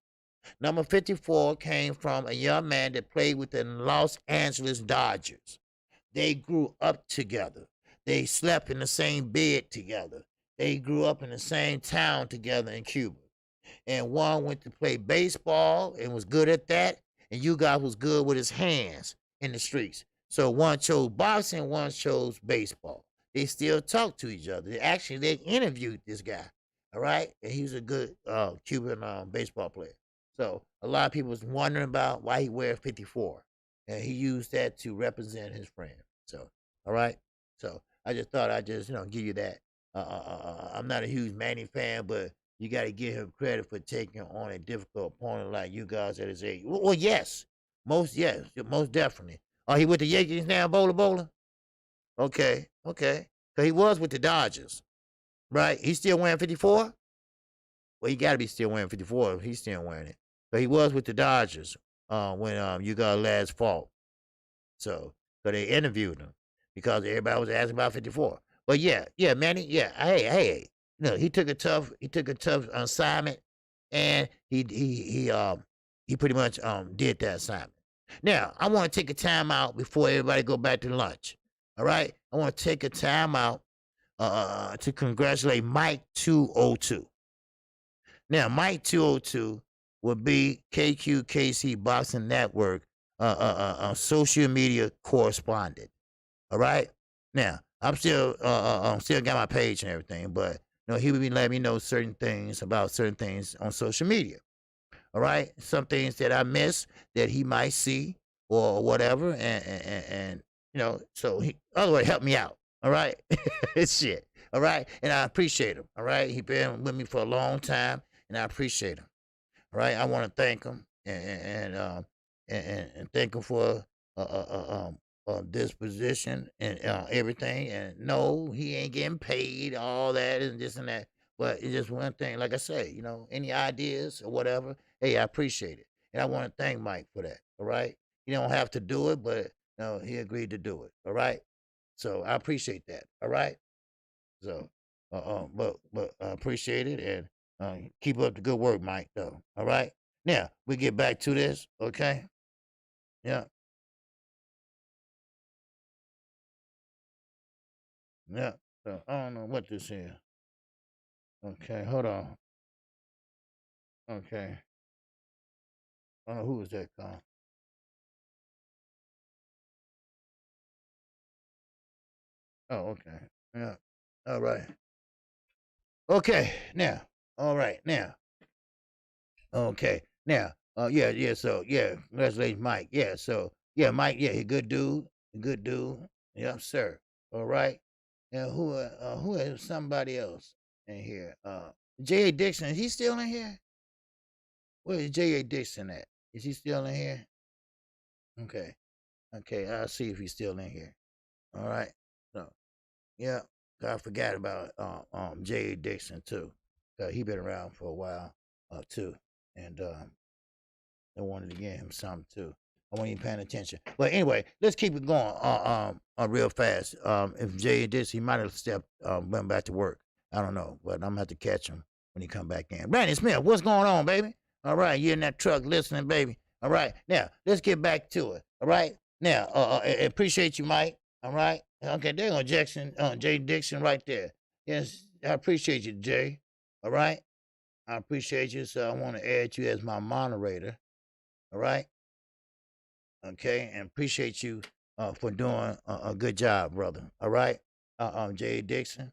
Number 54 came from a young man that played with the Los Angeles Dodgers. They grew up together. They slept in the same bed together. They grew up in the same town together in Cuba. And one went to play baseball and was good at that, and Ugas was good with his hands in the streets. So one chose boxing, one chose baseball. They still talk to each other. They interviewed this guy, all right? And he was a good Cuban baseball player. So a lot of people was wondering about why he wears 54. and he used that to represent his friend. So, all right. So I just thought I'd just give you that. I'm not a huge Manny fan, but you got to give him credit for taking on a difficult opponent like you guys at his age. Well, yes, most definitely. He with the Yankees now, Bowler? Okay, okay. So he was with the Dodgers, right? He's still wearing 54. Well, he got to be still wearing 54 if he's still wearing it. So he was with the Dodgers when you got last fall. So they interviewed him because everybody was asking about 54. But yeah, Manny, yeah, hey, he took a tough assignment, and he pretty much did that assignment. Now I want to take a time out before everybody go back to lunch. All right, I want to take a time out to congratulate Mike 202. Now, Mike 202 will be KQKC Boxing Network social media correspondent. All right. Now, I'm still got my page and everything, but he would be letting me know certain things about certain things on social media. All right, some things that I miss that he might see or whatever, and so he otherwise help me out. All right, shit. All right, and I appreciate him. All right, he been with me for a long time, and I appreciate him. All right, I want to thank him and thank him for this position and everything. And no, he ain't getting paid all that and this and that. But it's just one thing, like I say, any ideas or whatever, hey, I appreciate it. And I want to thank Mike for that. All right. He don't have to do it, but he agreed to do it. All right. So I appreciate that. All right. So, but I appreciate it and keep up the good work, Mike. Though. All right. Now we get back to this. Okay. Yeah. Yeah. So I don't know what this is. Okay. Hold on. Okay. I don't know who was that call. Oh, okay. Yeah. All right. Okay. Now. All right. Now. Okay. Now. Yeah. So yeah. Congratulations, Mike. Yeah. So yeah, Mike. Yeah, he good dude. Good dude. Yes, sir. All right. And who is somebody else in here? J.A. Dixon. Is he still in here? Where is J.A. Dixon at? Is he still in here? Okay. Okay. I'll see if he's still in here. All right. So yeah. I forgot about J.A. Dixon too. He been around for a while too, and I wanted to get him something too. I wasn't even paying attention. But anyway, let's keep it going real fast. If Jay did, he might have stepped, went back to work. I don't know, but I'm gonna have to catch him when he come back in. Brandon Smith, what's going on, baby? All right, you in that truck listening, baby. All right, now let's get back to it. All right, now appreciate you, Mike. All right, okay, there go Jackson, Jay Dixon, right there. Yes, I appreciate you, Jay. All right, I appreciate you. So I want to add you as my moderator. All right. Okay, and appreciate you for doing a good job, brother. All right, Jay Dixon,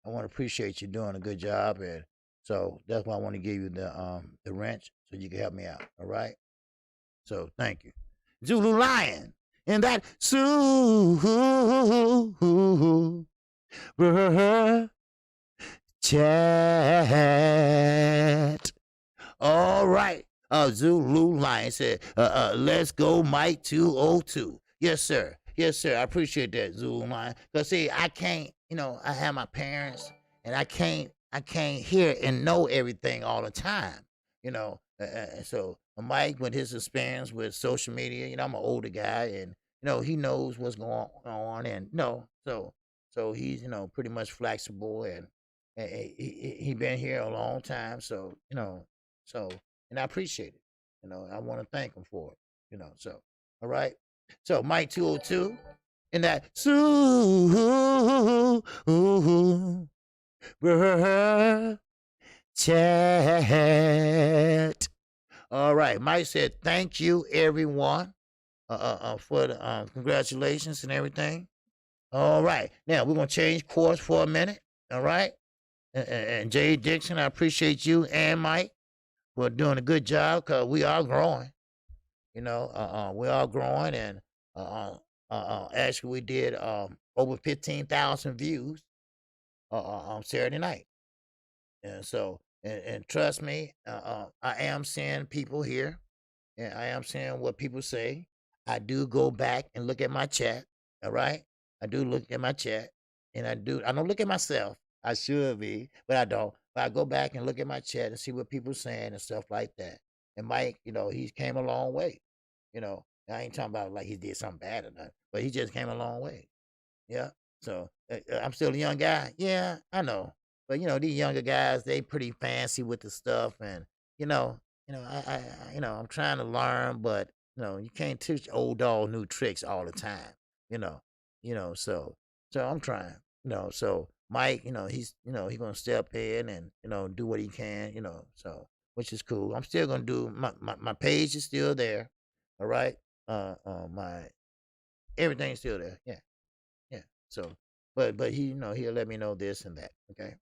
I want to appreciate you doing a good job, and so that's why I want to give you the wrench so you can help me out. All right, so thank you, Zulu Lion, and that chat. All right. Zulu Lion said, let's go, Mike 202. Yes, sir. Yes, sir. I appreciate that, Zulu Lion. Because, see, I can't, I have my parents, and I can't hear and know everything all the time, so Mike, with his experience with social media, I'm an older guy, and, he knows what's going on, and, so he's, pretty much flexible, and he been here a long time, so, so, and I appreciate it. I want to thank him for it. So all right. So Mike 202 in that chat. All right. Mike said, thank you, everyone, for the congratulations and everything. All right. Now we're gonna change course for a minute. All right. And Jay Dixon, I appreciate you and Mike for doing a good job because we are growing. we're all growing, and actually we did over 15,000 views on Saturday night. And so, and trust me, I am seeing people here, and I am seeing what people say. I do go back and look at my chat. All right, I do look at my chat, and I don't look at myself. I should be, but I don't. But I go back and look at my chat and see what people saying and stuff like that. And Mike, he came a long way. I ain't talking about like he did something bad or nothing, but he just came a long way. Yeah. So I'm still a young guy. Yeah, I know. But these younger guys, they pretty fancy with the stuff, and you know, I'm trying to learn, but you can't teach old dog new tricks all the time. You know, so I'm trying. So Mike, he's gonna step in and do what he can. So which is cool. I'm still gonna do my page is still there. All right. My everything's still there. Yeah. Yeah. So, but he, he'll let me know this and that. Okay.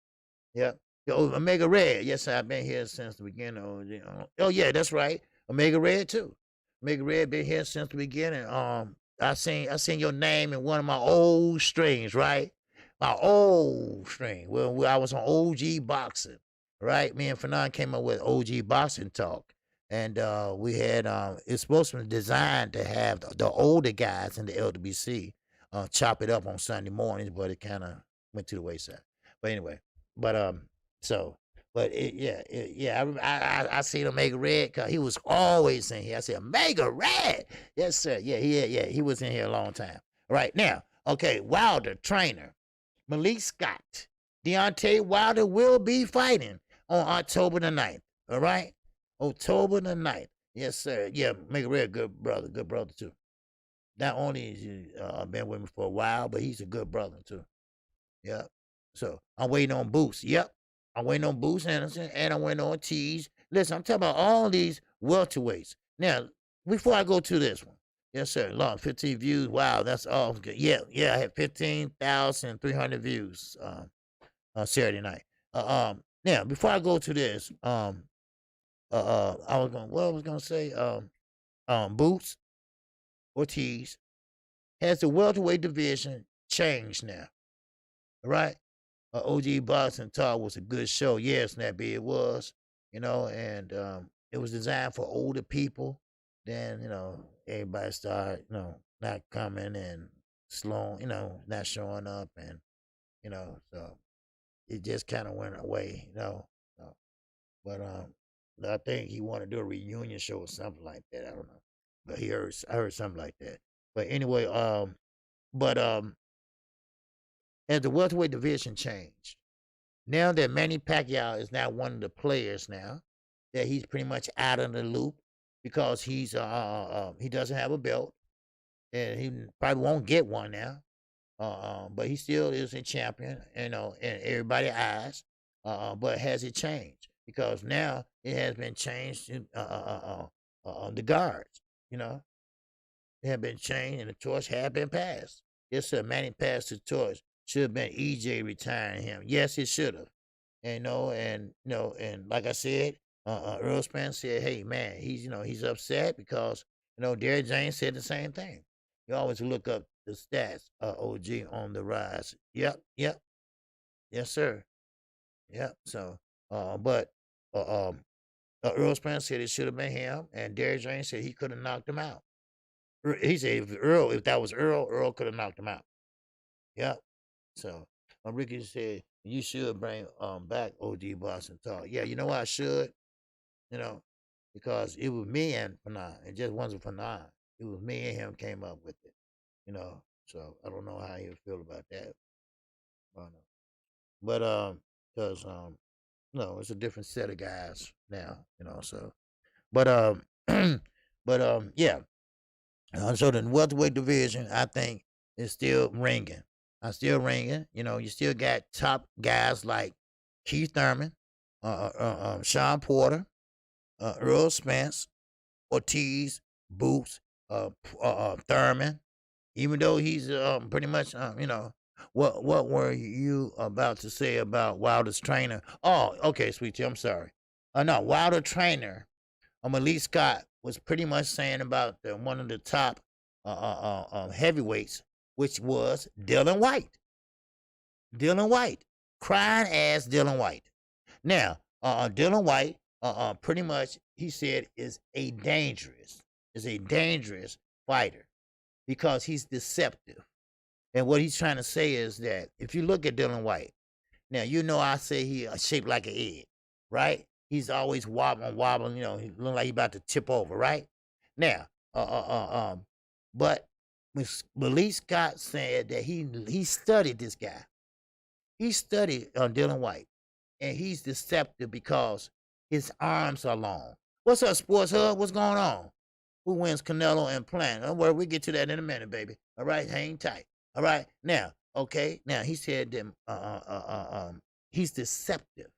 Yep. Oh, Omega Red. Yes, I've been here since the beginning. Oh yeah, that's right. Omega Red too. Omega Red been here since the beginning. I seen your name in one of my old streams, right? My old stream. Well, I was on OG boxing, right? Me and Fanon came up with OG boxing talk. And we had it's supposed to be designed to have the older guys in the LWC chop it up on Sunday mornings, but it kind of went to the wayside. But anyway, but so, but I seen Omega Red because he was always in here. I said Omega Red, yes sir, yeah, he was in here a long time. Right now, okay, Wilder trainer Malik Scott, Deontay Wilder will be fighting on October the 9th. All right, October the 9th. Yes sir, yeah, Omega Red, good brother too. Not only has he been with me for a while, but he's a good brother too. Yep. So I'm waiting on Boots. Yep. I'm waiting on Boots Anderson, and I'm waiting on Tees. Listen, I'm talking about all these welterweights. Now, before I go to this one, yes, sir. Long 15 views. Wow, that's all good. Yeah. I had 15,300 views on Saturday night. Now, before I go to this, I was gonna say, Boots Ortiz has the welterweight division changed now. Right? OG Boxing Talk was a good show. Yeah, Snappy, it was. And it was designed for older people. Then, everybody started, not coming and slow, not showing up. And, so it just kind of went away. So, but I think he wanted to do a reunion show or something like that. I don't know. But I heard something like that. But anyway, but as the welterweight division changed, now that Manny Pacquiao is now one of the players now, that he's pretty much out of the loop because he doesn't have a belt and he probably won't get one now. But he still is a champion, in everybody's eyes. But has it changed? Because now it has been changed to the guards. It had been changed and the torch had been passed. Yes, sir. Manny passed the torch. Should have been EJ retiring him. Yes, it should have. And like I said, Earl Spence said, "Hey, man, he's upset because Derrick James said the same thing. You always look up the stats, OG on the rise. Yep, yes, sir. Yep. So, but Earl Spence said it should have been him, and Derrick James said he could have knocked him out. He said if that was Earl could have knocked him out. Yep. So Ricky said you should bring back OG Boston Talk. Yeah, you know what I should? You know, because it was me and Fanon. It just wasn't Fanon. It was me and him came up with it. So I don't know how you feel about that. I don't know. But because no, it's a different set of guys now. So but but yeah. So the welterweight division, I think, is still ringing. I'm still ringing. You still got top guys like Keith Thurman, Sean Porter, Earl Spence, Ortiz, Boots, Thurman. Even though he's pretty much, what were you about to say about Wilder's trainer? Oh, okay, sweet tea. I'm sorry. No, Wilder trainer Malik Scott was pretty much saying about one of the top heavyweights, which was Dylan White. Dylan White, crying ass Dylan White. Now, Dylan White, pretty much he said is a dangerous fighter because he's deceptive. And what he's trying to say is that if you look at Dylan White, now you know I say he shaped like an egg, right? He's always wobbling. You know, he look like he about to tip over, right? Now, but Malik Scott said that he studied this guy. He studied Dylan White, and he's deceptive because his arms are long. What's up, Sports Hub? What's going on? Who wins Canelo and Plant? Don't worry, we'll get to that in a minute, baby. All right, hang tight. All right, now, okay, now he said that he's deceptive.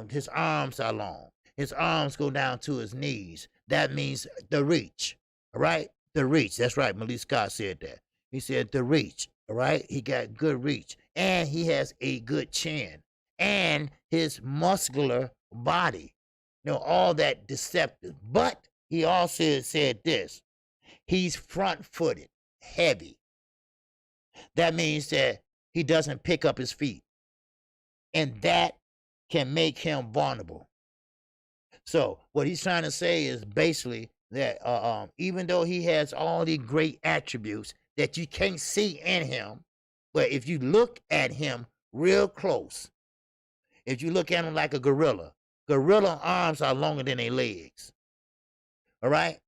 His arms are long. His arms go down to his knees. That means the reach. All right, the reach. That's right. Malik Scott said that. He said the reach. All right, he got good reach, and he has a good chin, and his muscular body. You know, all that deceptive. But he also said this: he's front-footed, heavy. That means that he doesn't pick up his feet, and that can make him vulnerable. So what he's trying to say is basically that even though he has all the great attributes that you can't see in him, but if you look at him real close, if you look at him like a gorilla arms are longer than their legs. All right?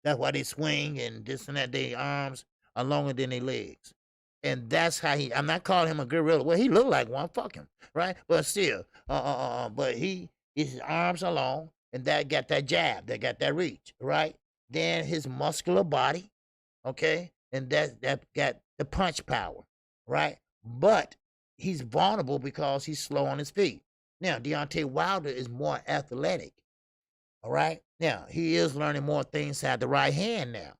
That's why they swing and this and that. Their arms are longer than their legs. And that's how I'm not calling him a gorilla. Well, he looked like one, fuck him, right? But still, but his arms are long, and that got that jab, that got that reach, right? Then his muscular body, okay, and that got the punch power, right? But he's vulnerable because he's slow on his feet. Now, Deontay Wilder is more athletic, all right? Now, he is learning more things at the right hand now.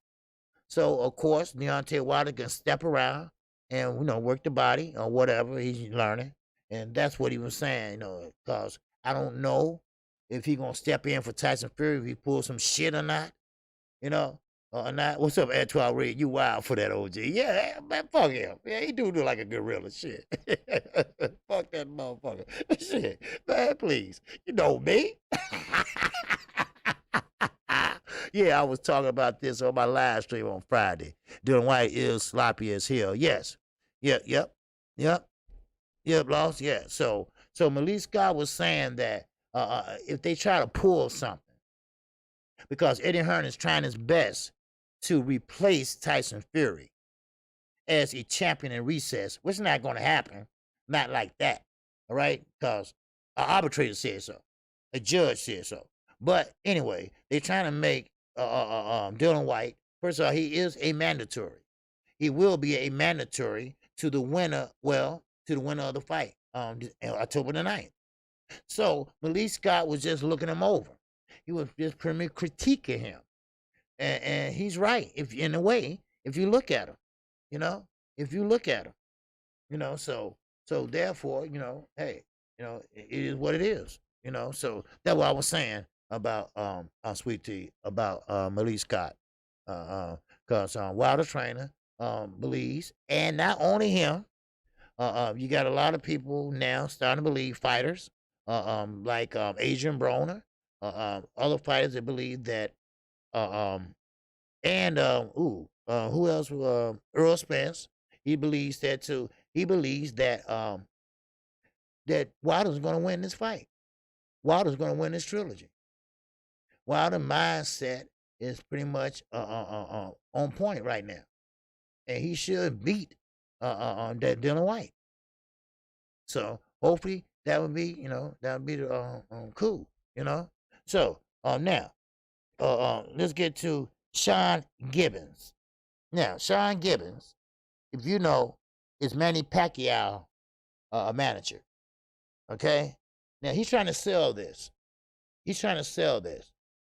So, of course, Deontay Wilder can step around and, you know, work the body or whatever he's learning. And that's what he was saying, you know, because I don't know if he's going to step in for Tyson Fury, if he pulls some shit or not, you know, or not. What's up, Antoine Reed? You wild for that, OG. Yeah, man, fuck him. Yeah, he do look like a gorilla. Shit. Fuck that motherfucker. Shit. Man, please. You know me. Yeah, I was talking about this on my live stream on Friday. Dylan White is sloppy as hell. Yes. Yep, lost. Yeah. So Malik Scott was saying that if they try to pull something, because Eddie Hearn is trying his best to replace Tyson Fury as a champion in recess, which is not going to happen. Not like that. All right? Because an arbitrator said so. A judge said so. But anyway, they're trying to make Dylan White, first of all, he is a mandatory. He will be a mandatory to the winner, to the winner of the fight, October the 9th. So Malik Scott was just looking him over. He was just pretty much critiquing him. And he's right, if in a way, if you look at him, you know, so therefore, you know, hey, you know, it is what it is, you know. So that's what I was saying about Sweet Tea, about Malik Scott, because Wilder trainer believes, and not only him, you got a lot of people now starting to believe, fighters like Adrian Broner, other fighters that believe that, and who else? Earl Spence, he believes that too. He believes that that Wilder's going to win this fight. Wilder's going to win this trilogy. Wilder's mindset is pretty much on point right now, and he should beat that Dylan White. So hopefully that would be, you know, that would be cool, you know. So now let's get to Sean Gibbons. Now Sean Gibbons, if you know, is Manny Pacquiao manager. Okay, now he's trying to sell this.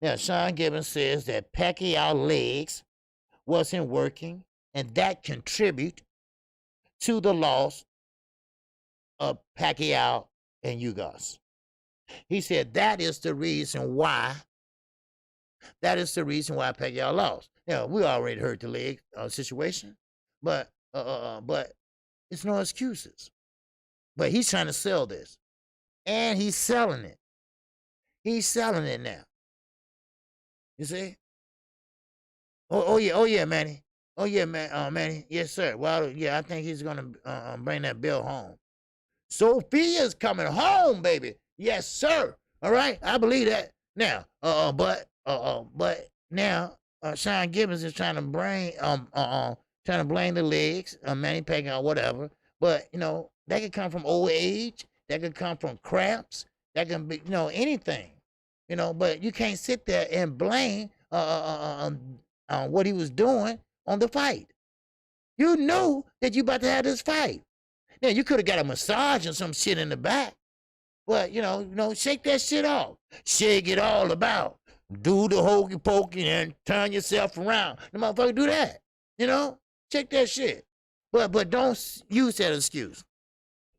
Now, Sean Gibbons says that Pacquiao legs wasn't working, and that contribute to the loss of Pacquiao and Ugas. He said that is the reason why That is the reason why Pacquiao lost. Now, we already heard the leg situation, but it's no excuses. But he's trying to sell this, and he's selling it. He's selling it now. You see? Oh yeah, Manny. Oh yeah, Manny. Yes, sir. Well, yeah, I think he's gonna bring that bill home. Sophia's coming home, baby. Yes, sir. All right, I believe that. Now, but now, Sean Gibbons is trying to blame the legs, Manny Pacquiao, whatever. But that could come from old age. That could come from cramps. That can be, anything. But you can't sit there and blame what he was doing on the fight. You knew that you about to have this fight. Now, you could have got a massage or some shit in the back. But, shake that shit off. Shake it all about. Do the hokey pokey and turn yourself around. The motherfucker do that. Check that shit. But don't use that excuse.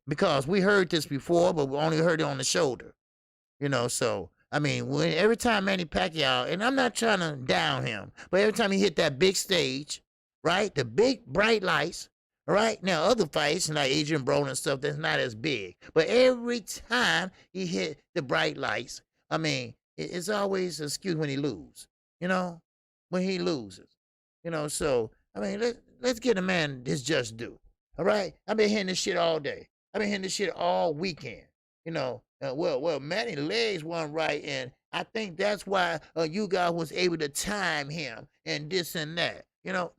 Because we heard this before, but we only heard it on the shoulder. So, I mean, every time Manny Pacquiao, and I'm not trying to down him, but every time he hit that big stage, right, the big bright lights, right? Now, other fights, like Adrian Broner and stuff, that's not as big. But every time he hit the bright lights, I mean, it's always an excuse when he loses, when he loses. So, I mean, let's get a man his just due, all right? I've been hitting this shit all day. I've been hitting this shit all weekend, well, Manny legs weren't right, and I think that's why Ugas was able to time him and this and that. No.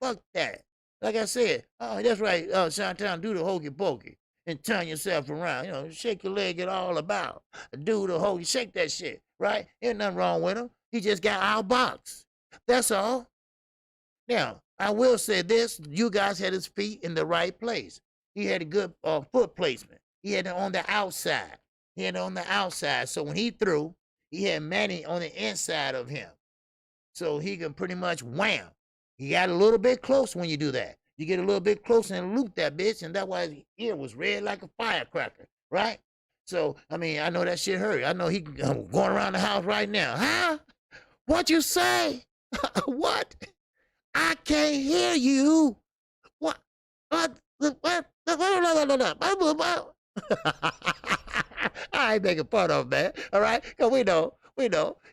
Fuck that. Like I said, that's right, Shantown, do the hokey pokey and turn yourself around. Shake your leg it all about. Do the hokey, shake that shit, right? Ain't nothing wrong with him. He just got outboxed. That's all. Now, I will say this, Ugas had his feet in the right place. He had a good foot placement. He had it on the outside. So when he threw, he had Manny on the inside of him. So he can pretty much wham. He got a little bit close when you do that. You get a little bit closer and loop that bitch, and that's why his ear was red like a firecracker, right? So, I mean, I know that shit hurt. I know he going around the house right now. Huh? What you say? What? I can't hear you. What? I ain't making fun of him, man. All right? Because we know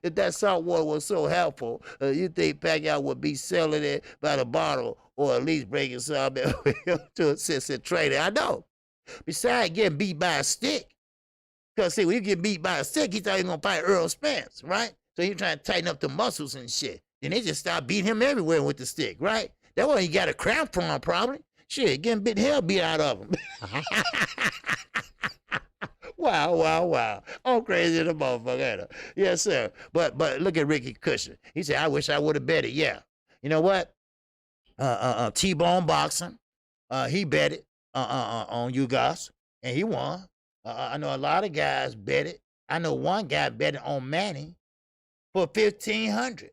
if that salt water was so helpful, you think Pacquiao would be selling it by the bottle or at least bringing some to assistant trainer. I know. Besides getting beat by a stick. Because, see, when you get beat by a stick, he thought he was going to fight Earl Spence, right? So he trying to tighten up the muscles and shit. Then they just start beating him everywhere with the stick, right? That's why he got a cramp from, probably. Shit, getting bit hell beat out of him. Wow. I'm crazy as a motherfucker. Yes, sir. But look at Ricky Cushion. He said, I wish I would have bet it. Yeah. You know what? T-Bone Boxing. He bet it on Ugas, and he won. I know a lot of guys bet it. I know one guy bet it on Manny for $1,500.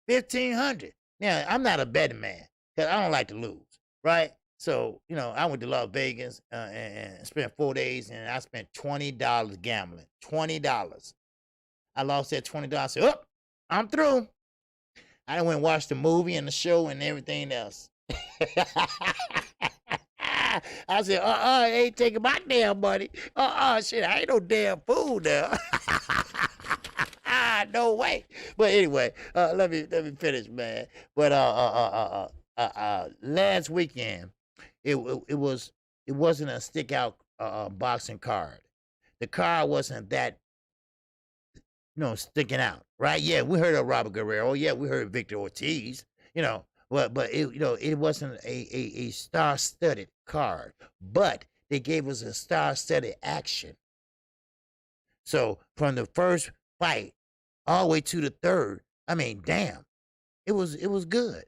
$1,500. Now, I'm not a betting man because I don't like to lose, right? So, I went to Las Vegas and spent 4 days, and I spent $20 gambling. $20. I lost that $20. I said, I'm through. I went and watched the movie and the show and everything else. I said, I ain't taking my damn money. Shit, I ain't no damn fool now. No way. But anyway, let me finish, man. But last weekend, it wasn't a stick out boxing card. The card wasn't that sticking out, right? Yeah, we heard of Robert Guerrero. Yeah, we heard Victor Ortiz. But it wasn't a star-studded card. But they gave us a star-studded action. So from the first fight all the way to the third, I mean, damn, it was good.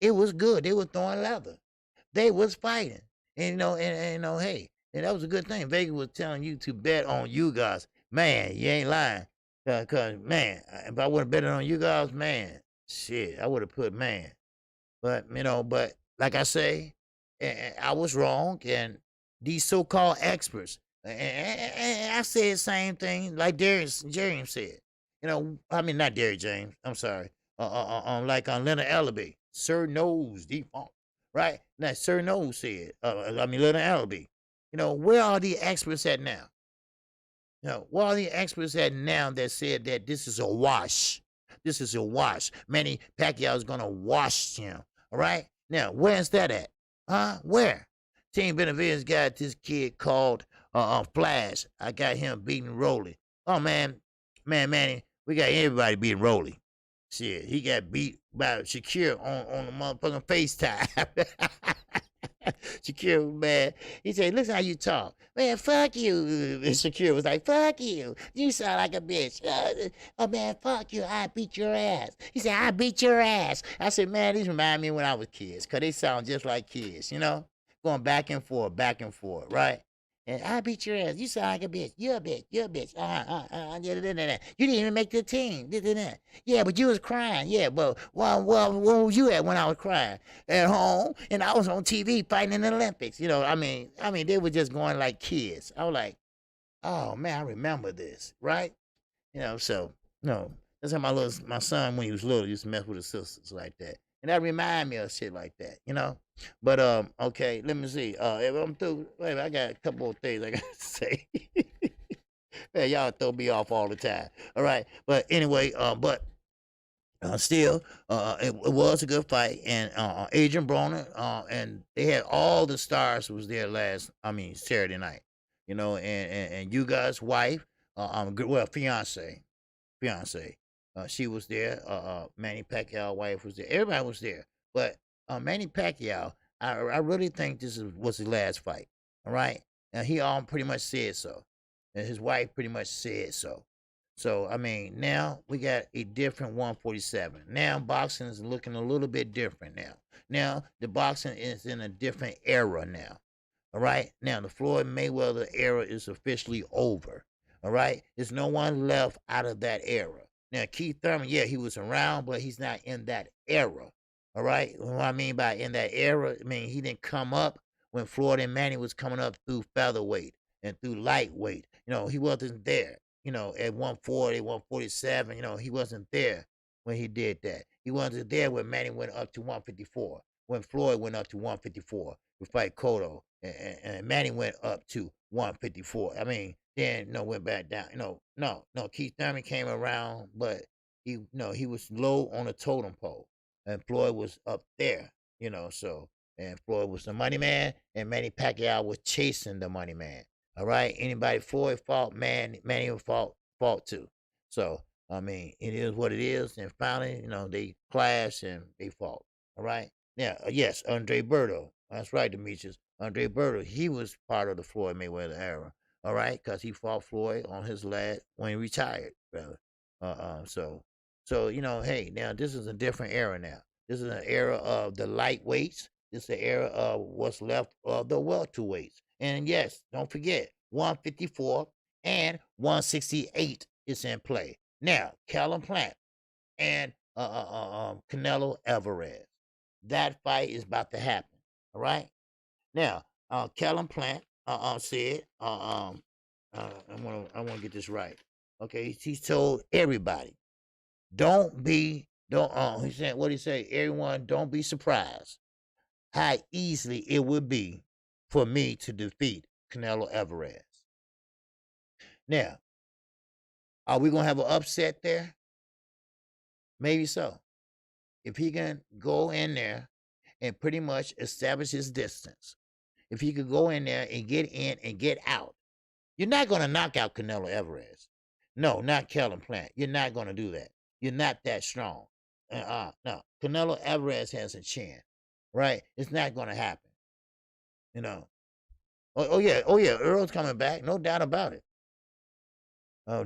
It was good. They were throwing leather. They was fighting. And hey, and that was a good thing. Vegas was telling you to bet on Ugas. Man, you ain't lying. Cause man, if I would have betted on Ugas, man, shit, I would have put man. But but like I say, I was wrong, and these so-called experts, and I say the same thing like Jerry said. You know, I mean, not Derrick James. I'm sorry. Like on Leonard Ellaby, Sir Knows DUPONT, right? Now, Sir Knows said, Leonard Ellaby. You know, where are the experts at now? You know, where are the experts at now that said that this is a wash? This is a wash. Manny Pacquiao is gonna wash him. All right. Now, where's that at? Huh? Where? Team Benavides got this kid called Flash. I got him beating Rolly. Oh man, Manny, we got everybody beating Rolly. Shit, he got beat by Shakir on the motherfucking FaceTime. Shakir, man, he said, listen how you talk. Man, fuck you. And Shakir was like, fuck you. You sound like a bitch. Oh, man, fuck you. I beat your ass. He said, I beat your ass. I said, man, these remind me when I was kids, because they sound just like kids, you know? Going back and forth, right? And I beat your ass. You sound like a bitch. You're a bitch. You're a bitch. You didn't even make the team. Yeah, but you was crying. Yeah, but well, where was you at when I was crying? At home, and I was on TV fighting in the Olympics. You know, I mean, they were just going like kids. I was like, oh man, I remember this, right? You know, so no, that's how my son when he was little used to mess with his sisters like that, and that remind me of shit like that, you know. But okay, let me see. If I'm through, wait, I got a couple of things I gotta say. Man, y'all throw me off all the time. All right, but anyway, still, it was a good fight, and Adrian Broner, and they had all the stars was there Saturday night, you know, and you guys' wife, fiance, she was there. Manny Pacquiao wife was there. Everybody was there, but Manny Pacquiao, I really think was his last fight. All right, and he all pretty much said so, and his wife pretty much said so. So I mean, now we got a different 147. Now boxing is looking a little bit different now. Now the boxing is in a different era now. All right. Now the Floyd Mayweather era is officially over. All right. There's no one left out of that era. Now Keith Thurman, yeah, he was around, but he's not in that era. All right. What I mean by in that era, I mean he didn't come up when Floyd and Manny was coming up through featherweight and through lightweight. You know, he wasn't there. You know, at 140, 147, you know, he wasn't there when he did that. He wasn't there when Manny went up to 154, when Floyd went up to 154 to fight Cotto, and Manny went up to 154. I mean, then went back down. No. Keith Thurman came around, but he was low on the totem pole, and Floyd was up there. So and Floyd was the money man, and Manny Pacquiao was chasing the money man. All right, anybody Floyd fought, Manny fought too. So I mean, it is what it is, and finally, they clashed and they fought. All right. Now, yes, Andre Berto. That's right, Demetrius. Andre Berto, he was part of the Floyd Mayweather era. All right, because he fought Floyd on his last when he retired, brother. So hey, now this is a different era now. This is an era of the lightweights. This is the era of what's left of the welterweights. And yes, don't forget, 154 and 168 is in play. Now, Callum Plant and Canelo Alvarez. That fight is about to happen. All right. Now, Callum Plant said, I want to get this right. Okay, he told everybody, he said, what he say? Everyone, don't be surprised how easily it would be for me to defeat Canelo Alvarez. Now, are we gonna have an upset there? Maybe so. If he can go in there and pretty much establish his distance, if he could go in there and get in and get out, you're not gonna knock out Canelo Alvarez. No, not Callum Plant. You're not gonna do that. You're not that strong. No. Canelo Alvarez has a chin, right? It's not gonna happen. Oh yeah, Earl's coming back, no doubt about it.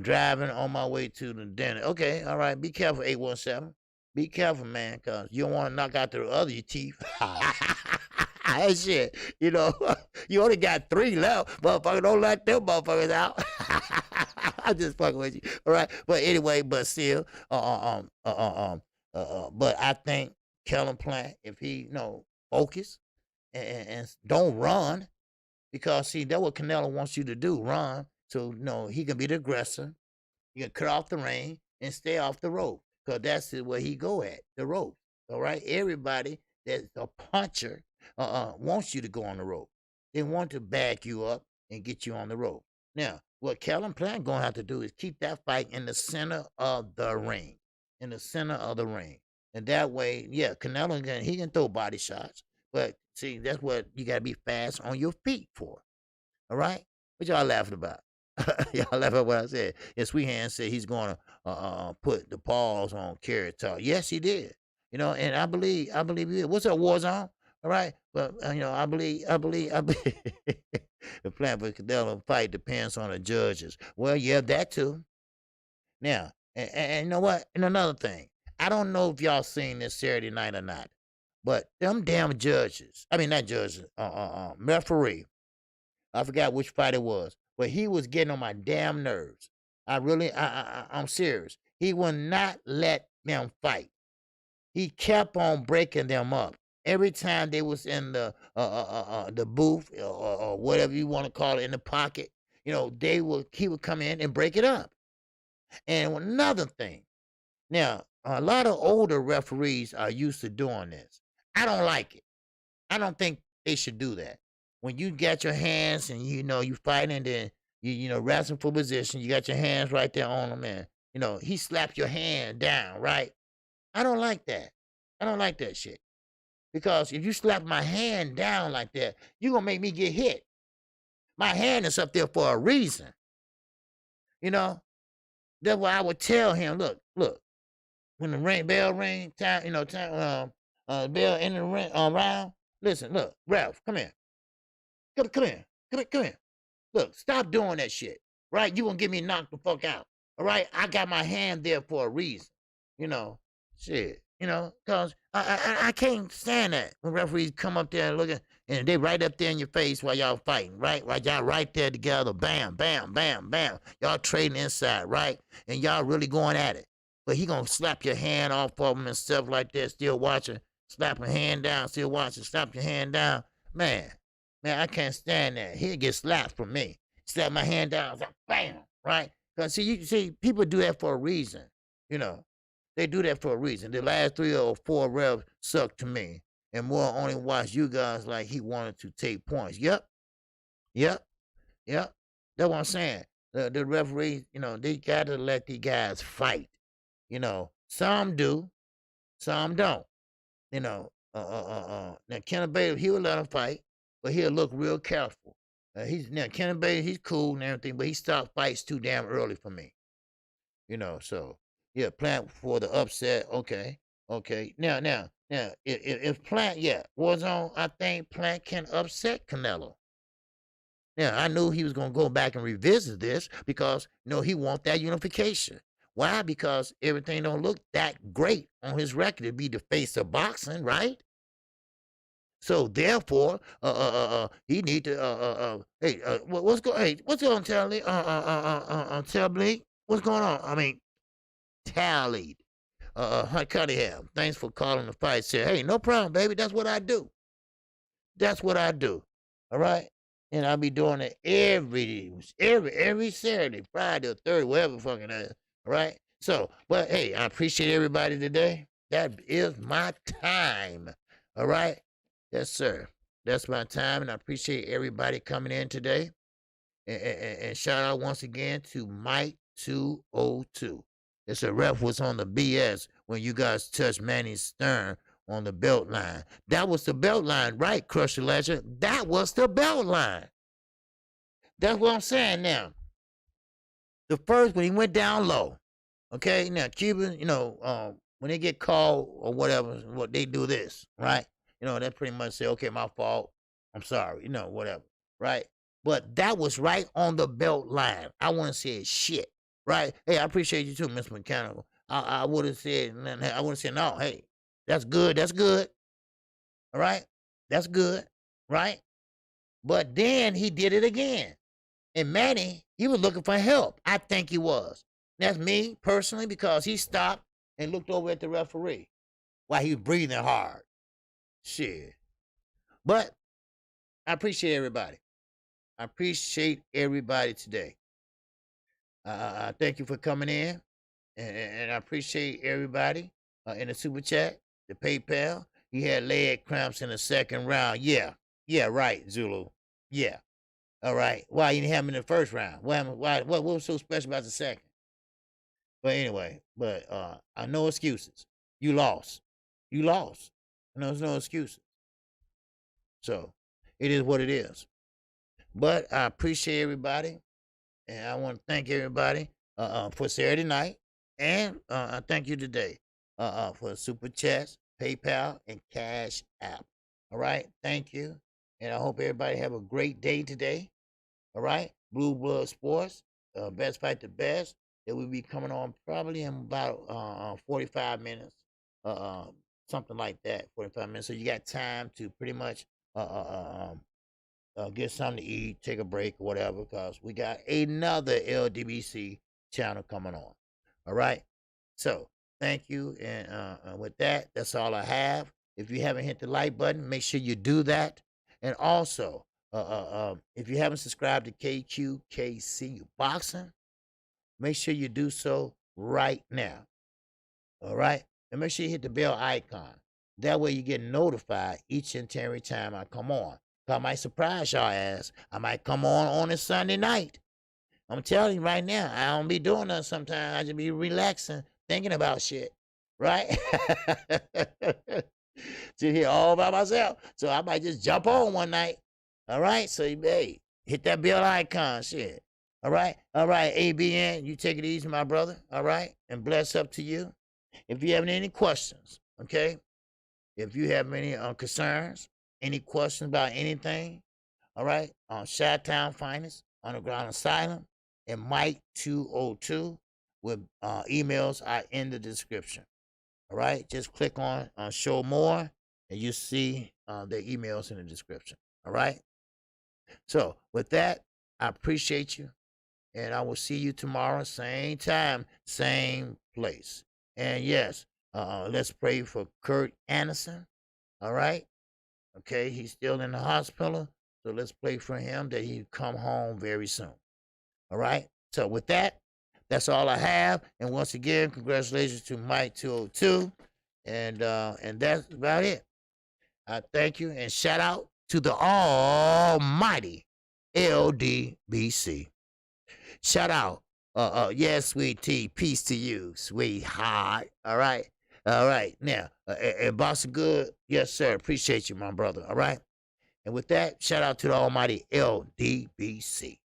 Driving on my way to the dinner. Okay, all right. Be careful, 817. Be careful, man, because you don't want to knock out the other teeth. That shit, you only got 3 left. Motherfucker, don't let them motherfuckers out. I'm just fucking with you. All right. But anyway, but still, but I think Kellen Plant, if he, focus and don't run, because see, that's what Canelo wants you to do, run. So he can be the aggressor. He can cut off the ring. and stay off the rope, because that's where he go at, the rope. All right, everybody that's a puncher wants you to go on the rope. They want to back you up and get you on the rope. Now, what Kellen Plant gonna have to do is keep that fight in the center of the ring, in the center of the ring, and that way, yeah, Canelo he can throw body shots, but see, that's what you gotta be fast on your feet for. All right, what y'all laughing about? Y'all laughing at what I said? And Sweet Hand said he's going to put the pause on Carrot Talk. Yes, he did. You know, and I believe he did. What's up, Warzone? All right, but you know, I believe the plan for Canelo fight depends on the judges. Well, yeah, that too. Now, and you know what? And another thing, I don't know if y'all seen this Saturday night or not, but them damn judges. I mean, not judges. Referee. I forgot which fight it was, but he was getting on my damn nerves. I'm serious. He would not let them fight. He kept on breaking them up. Every time they was in the booth or whatever you want to call it, in the pocket, you know, he would come in and break it up. And another thing, now a lot of older referees are used to doing this. I don't like it. I don't think they should do that. When you got your hands and you know you fighting and then you know wrestling for position, you got your hands right there on him, and you know he slapped your hand down, right? I don't like that. I don't like that shit, because if you slap my hand down like that, you gonna make me get hit. My hand is up there for a reason, you know. That's why I would tell him, look, when the bell ring, time, you know, bell in the ring around. Listen, look, Ralph, come here. Come here. Come here. Look, stop doing that shit. Right? You gonna get me knocked the fuck out. All right? I got my hand there for a reason. You know, shit. You know, cause I can't stand that when referees come up there and look at, and they right up there in your face while y'all fighting, right? While y'all right there together, bam, bam, bam, bam. Y'all trading inside, right? And y'all really going at it. But he gonna slap your hand off of him and stuff like that, still watching, slap a hand down, still watching, slap your hand down. Man, I can't stand that. He'll get slapped from me. Slap my hand down, like, bam, right? Because see, people do that for a reason. You know, they do that for a reason. The last 3 or 4 reps sucked to me, and more only watched you guys like he wanted to take points. Yep, yep, yep. That's what I'm saying. The referees, you know, they got to let these guys fight. You know, some do, some don't. You know, now Kenneth Bailey, he will let him fight, but he'll look real careful. He's now Kenneth Bailey, he's cool and everything, but he stopped fights too damn early for me. You know, so yeah, Plant for the upset. Okay, okay. Now, if Plant, yeah, was on, I think Plant can upset Canelo. Now, I knew he was going to go back and revisit this because, you know, he wants that unification. Why? Because everything don't look that great on his record to be the face of boxing, right? So therefore, he need to, hey, what's going on, Tally? Tell Blake, what's going on? I mean, tallied. Hunt Cunningham, thanks for calling the fight. Say, hey, no problem, baby. That's what I do. That's what I do. All right. And I'll be doing it every Saturday, Friday or Thursday, whatever fucking is. All right. So, but hey, I appreciate everybody today. That is my time. All right. Yes, sir. That's my time, and I appreciate everybody coming in today. And shout out once again to Mike 202. It's a ref was on the BS when you guys touched Manny Stern on the belt line. That was the belt line, right, Crusher Legend? That was the belt line. That's what I'm saying now. The first, when he went down low, okay? Now, Cuban, you know, when they get called or whatever, what they do this, right? You know, they pretty much say, okay, my fault. I'm sorry, you know, whatever, right? But that was right on the belt line. I wouldn't say shit, right? Hey, I appreciate you too, Mr. Mechanical. I would have said, I would have said, no, hey, that's good. That's good. All right. That's good. Right. But then he did it again. And Manny, he was looking for help. I think he was. That's me personally, because he stopped and looked over at the referee while he was breathing hard. Shit. But I appreciate everybody. I appreciate everybody today. Thank you for coming in. and I appreciate everybody in the super chat, the PayPal. He had leg cramps in the second round. Yeah, right, Zulu. Yeah, all right. Why you didn't have him in the first round? What was so special about the second? But anyway, I no excuses. You lost. You lost. There's no excuses. So it is what it is. But I appreciate everybody, and I want to thank everybody for Saturday night, and I thank you today for Super Chats, PayPal, and Cash App. All right, thank you, and I hope everybody have a great day today. All right, Blue Blood Sports, Best Fight the Best. It will be coming on probably in about 45 minutes, uh, uh, something like that, 45 minutes. So you got time to pretty much get something to eat, take a break, or whatever, because we got another LDBC channel coming on. All right. So thank you. And with that, that's all I have. If you haven't hit the like button, make sure you do that. And also, if you haven't subscribed to KQKC Boxing, make sure you do so right now. All right. And make sure you hit the bell icon. That way you get notified each and every time I come on. I might surprise y'all ass. I might come on a Sunday night. I'm telling you right now, I don't be doing nothing sometimes. I just be relaxing, thinking about shit. Right? Sit here all by myself. So I might just jump on one night. All right? So, hey, hit that bell icon. Shit. All right? All right, ABN, you take it easy, my brother. All right? And bless up to you. If you have any questions, okay? If you have any concerns, any questions about anything, all right, on Chi-Town Finest, Underground Asylum, and Mike 202 with emails are in the description. All right, just click on show more and you see the emails in the description. All right, so with that, I appreciate you, and I will see you tomorrow, same time, same place. And yes, let's pray for Kurt Anderson. All right. Okay, he's still in the hospital, so let's pray for him that he come home very soon. All right. So with that, that's all I have. And once again, congratulations to Mike 202, and that's about it. I thank you and shout out to the almighty LDBC. Shout out. Yes, sweet tea. Peace to you, sweetheart. All right. All right. Now, and Boston Good, yes, sir. Appreciate you, my brother. All right. And with that, shout out to the almighty LDBC.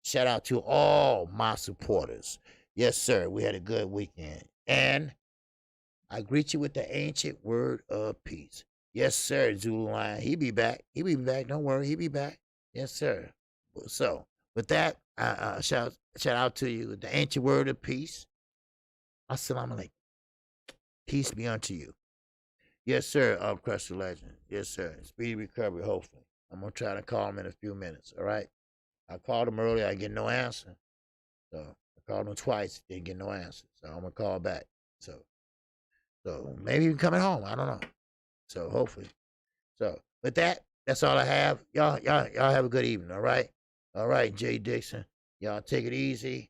Shout out to all my supporters. Yes, sir. We had a good weekend. And I greet you with the ancient word of peace. Yes, sir, Zulu Lion. He be back. He be back. Don't worry. He be back. Yes, sir. So, with that, shout out to you with the ancient word of peace. Assalamu alaikum. Peace be unto you. Yes, sir, Crusher Legend. Yes, sir. Speedy recovery, hopefully. I'm going to try to call him in a few minutes, all right? I called him earlier. I get no answer. So I called him twice. Didn't get no answer. So I'm going to call back. So maybe he's coming home. I don't know. So hopefully. So with that, that's all I have. Y'all have a good evening, all right? All right, Jay Dixon. Y'all take it easy.